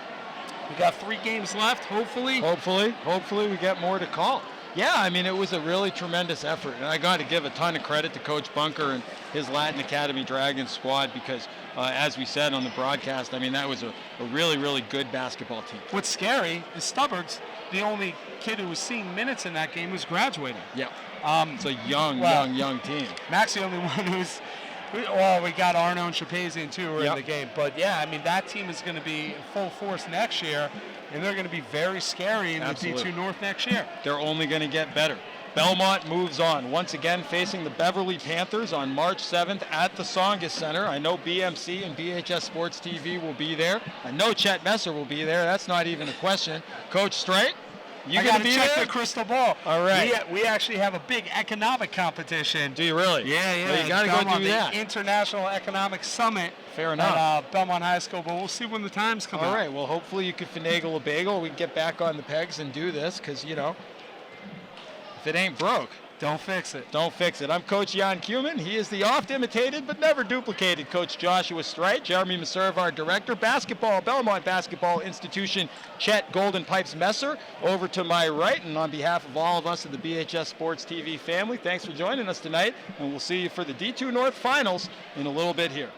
[SPEAKER 2] We got 3 games left, hopefully.
[SPEAKER 1] Hopefully we get more to call. Yeah, I mean, it was a really tremendous effort, and I got to give a ton of credit to Coach Bunker and his Latin Academy Dragons squad because, as we said on the broadcast, I mean, that was a really, really good basketball team.
[SPEAKER 2] What's scary is Stubbords, the only kid who was seeing minutes in that game, was graduating.
[SPEAKER 1] Yeah. It's a young team.
[SPEAKER 2] Mac's the only one who's We got Arno and Shapazian too who are in the game. But yeah, I mean, that team is going to be in full force next year, and they're going to be very scary in the D2 North next year.
[SPEAKER 1] They're only going to get better. Belmont moves on, once again facing the Beverly Panthers on March 7th at the Tsongas Center. I know BMC and BHS Sports TV will be there. I know Chet Messer will be there. That's not even a question. Coach Streit, you going to be
[SPEAKER 2] check
[SPEAKER 1] there?
[SPEAKER 2] the crystal ball.
[SPEAKER 1] All right.
[SPEAKER 2] We actually have a big economic competition.
[SPEAKER 1] Do you really?
[SPEAKER 2] Yeah.
[SPEAKER 1] Well, you got to go do that.
[SPEAKER 2] The International Economic Summit.
[SPEAKER 1] Fair enough.
[SPEAKER 2] At Belmont High School, but we'll see when the times come out.
[SPEAKER 1] All right. Well, hopefully you can finagle a bagel. We can get back on the pegs and do this because, you know, if it ain't broke,
[SPEAKER 2] don't fix it.
[SPEAKER 1] Don't fix it. I'm Coach Yann Kumin. He is the oft-imitated but never duplicated Coach Joshua Streit. Jeremy Meserve, our director. Basketball, Belmont Basketball Institution, Chet Golden Pipes Messer. Over to my right, and on behalf of all of us at the BHS Sports TV family, thanks for joining us tonight, and we'll see you for the D2 North Finals in a little bit here.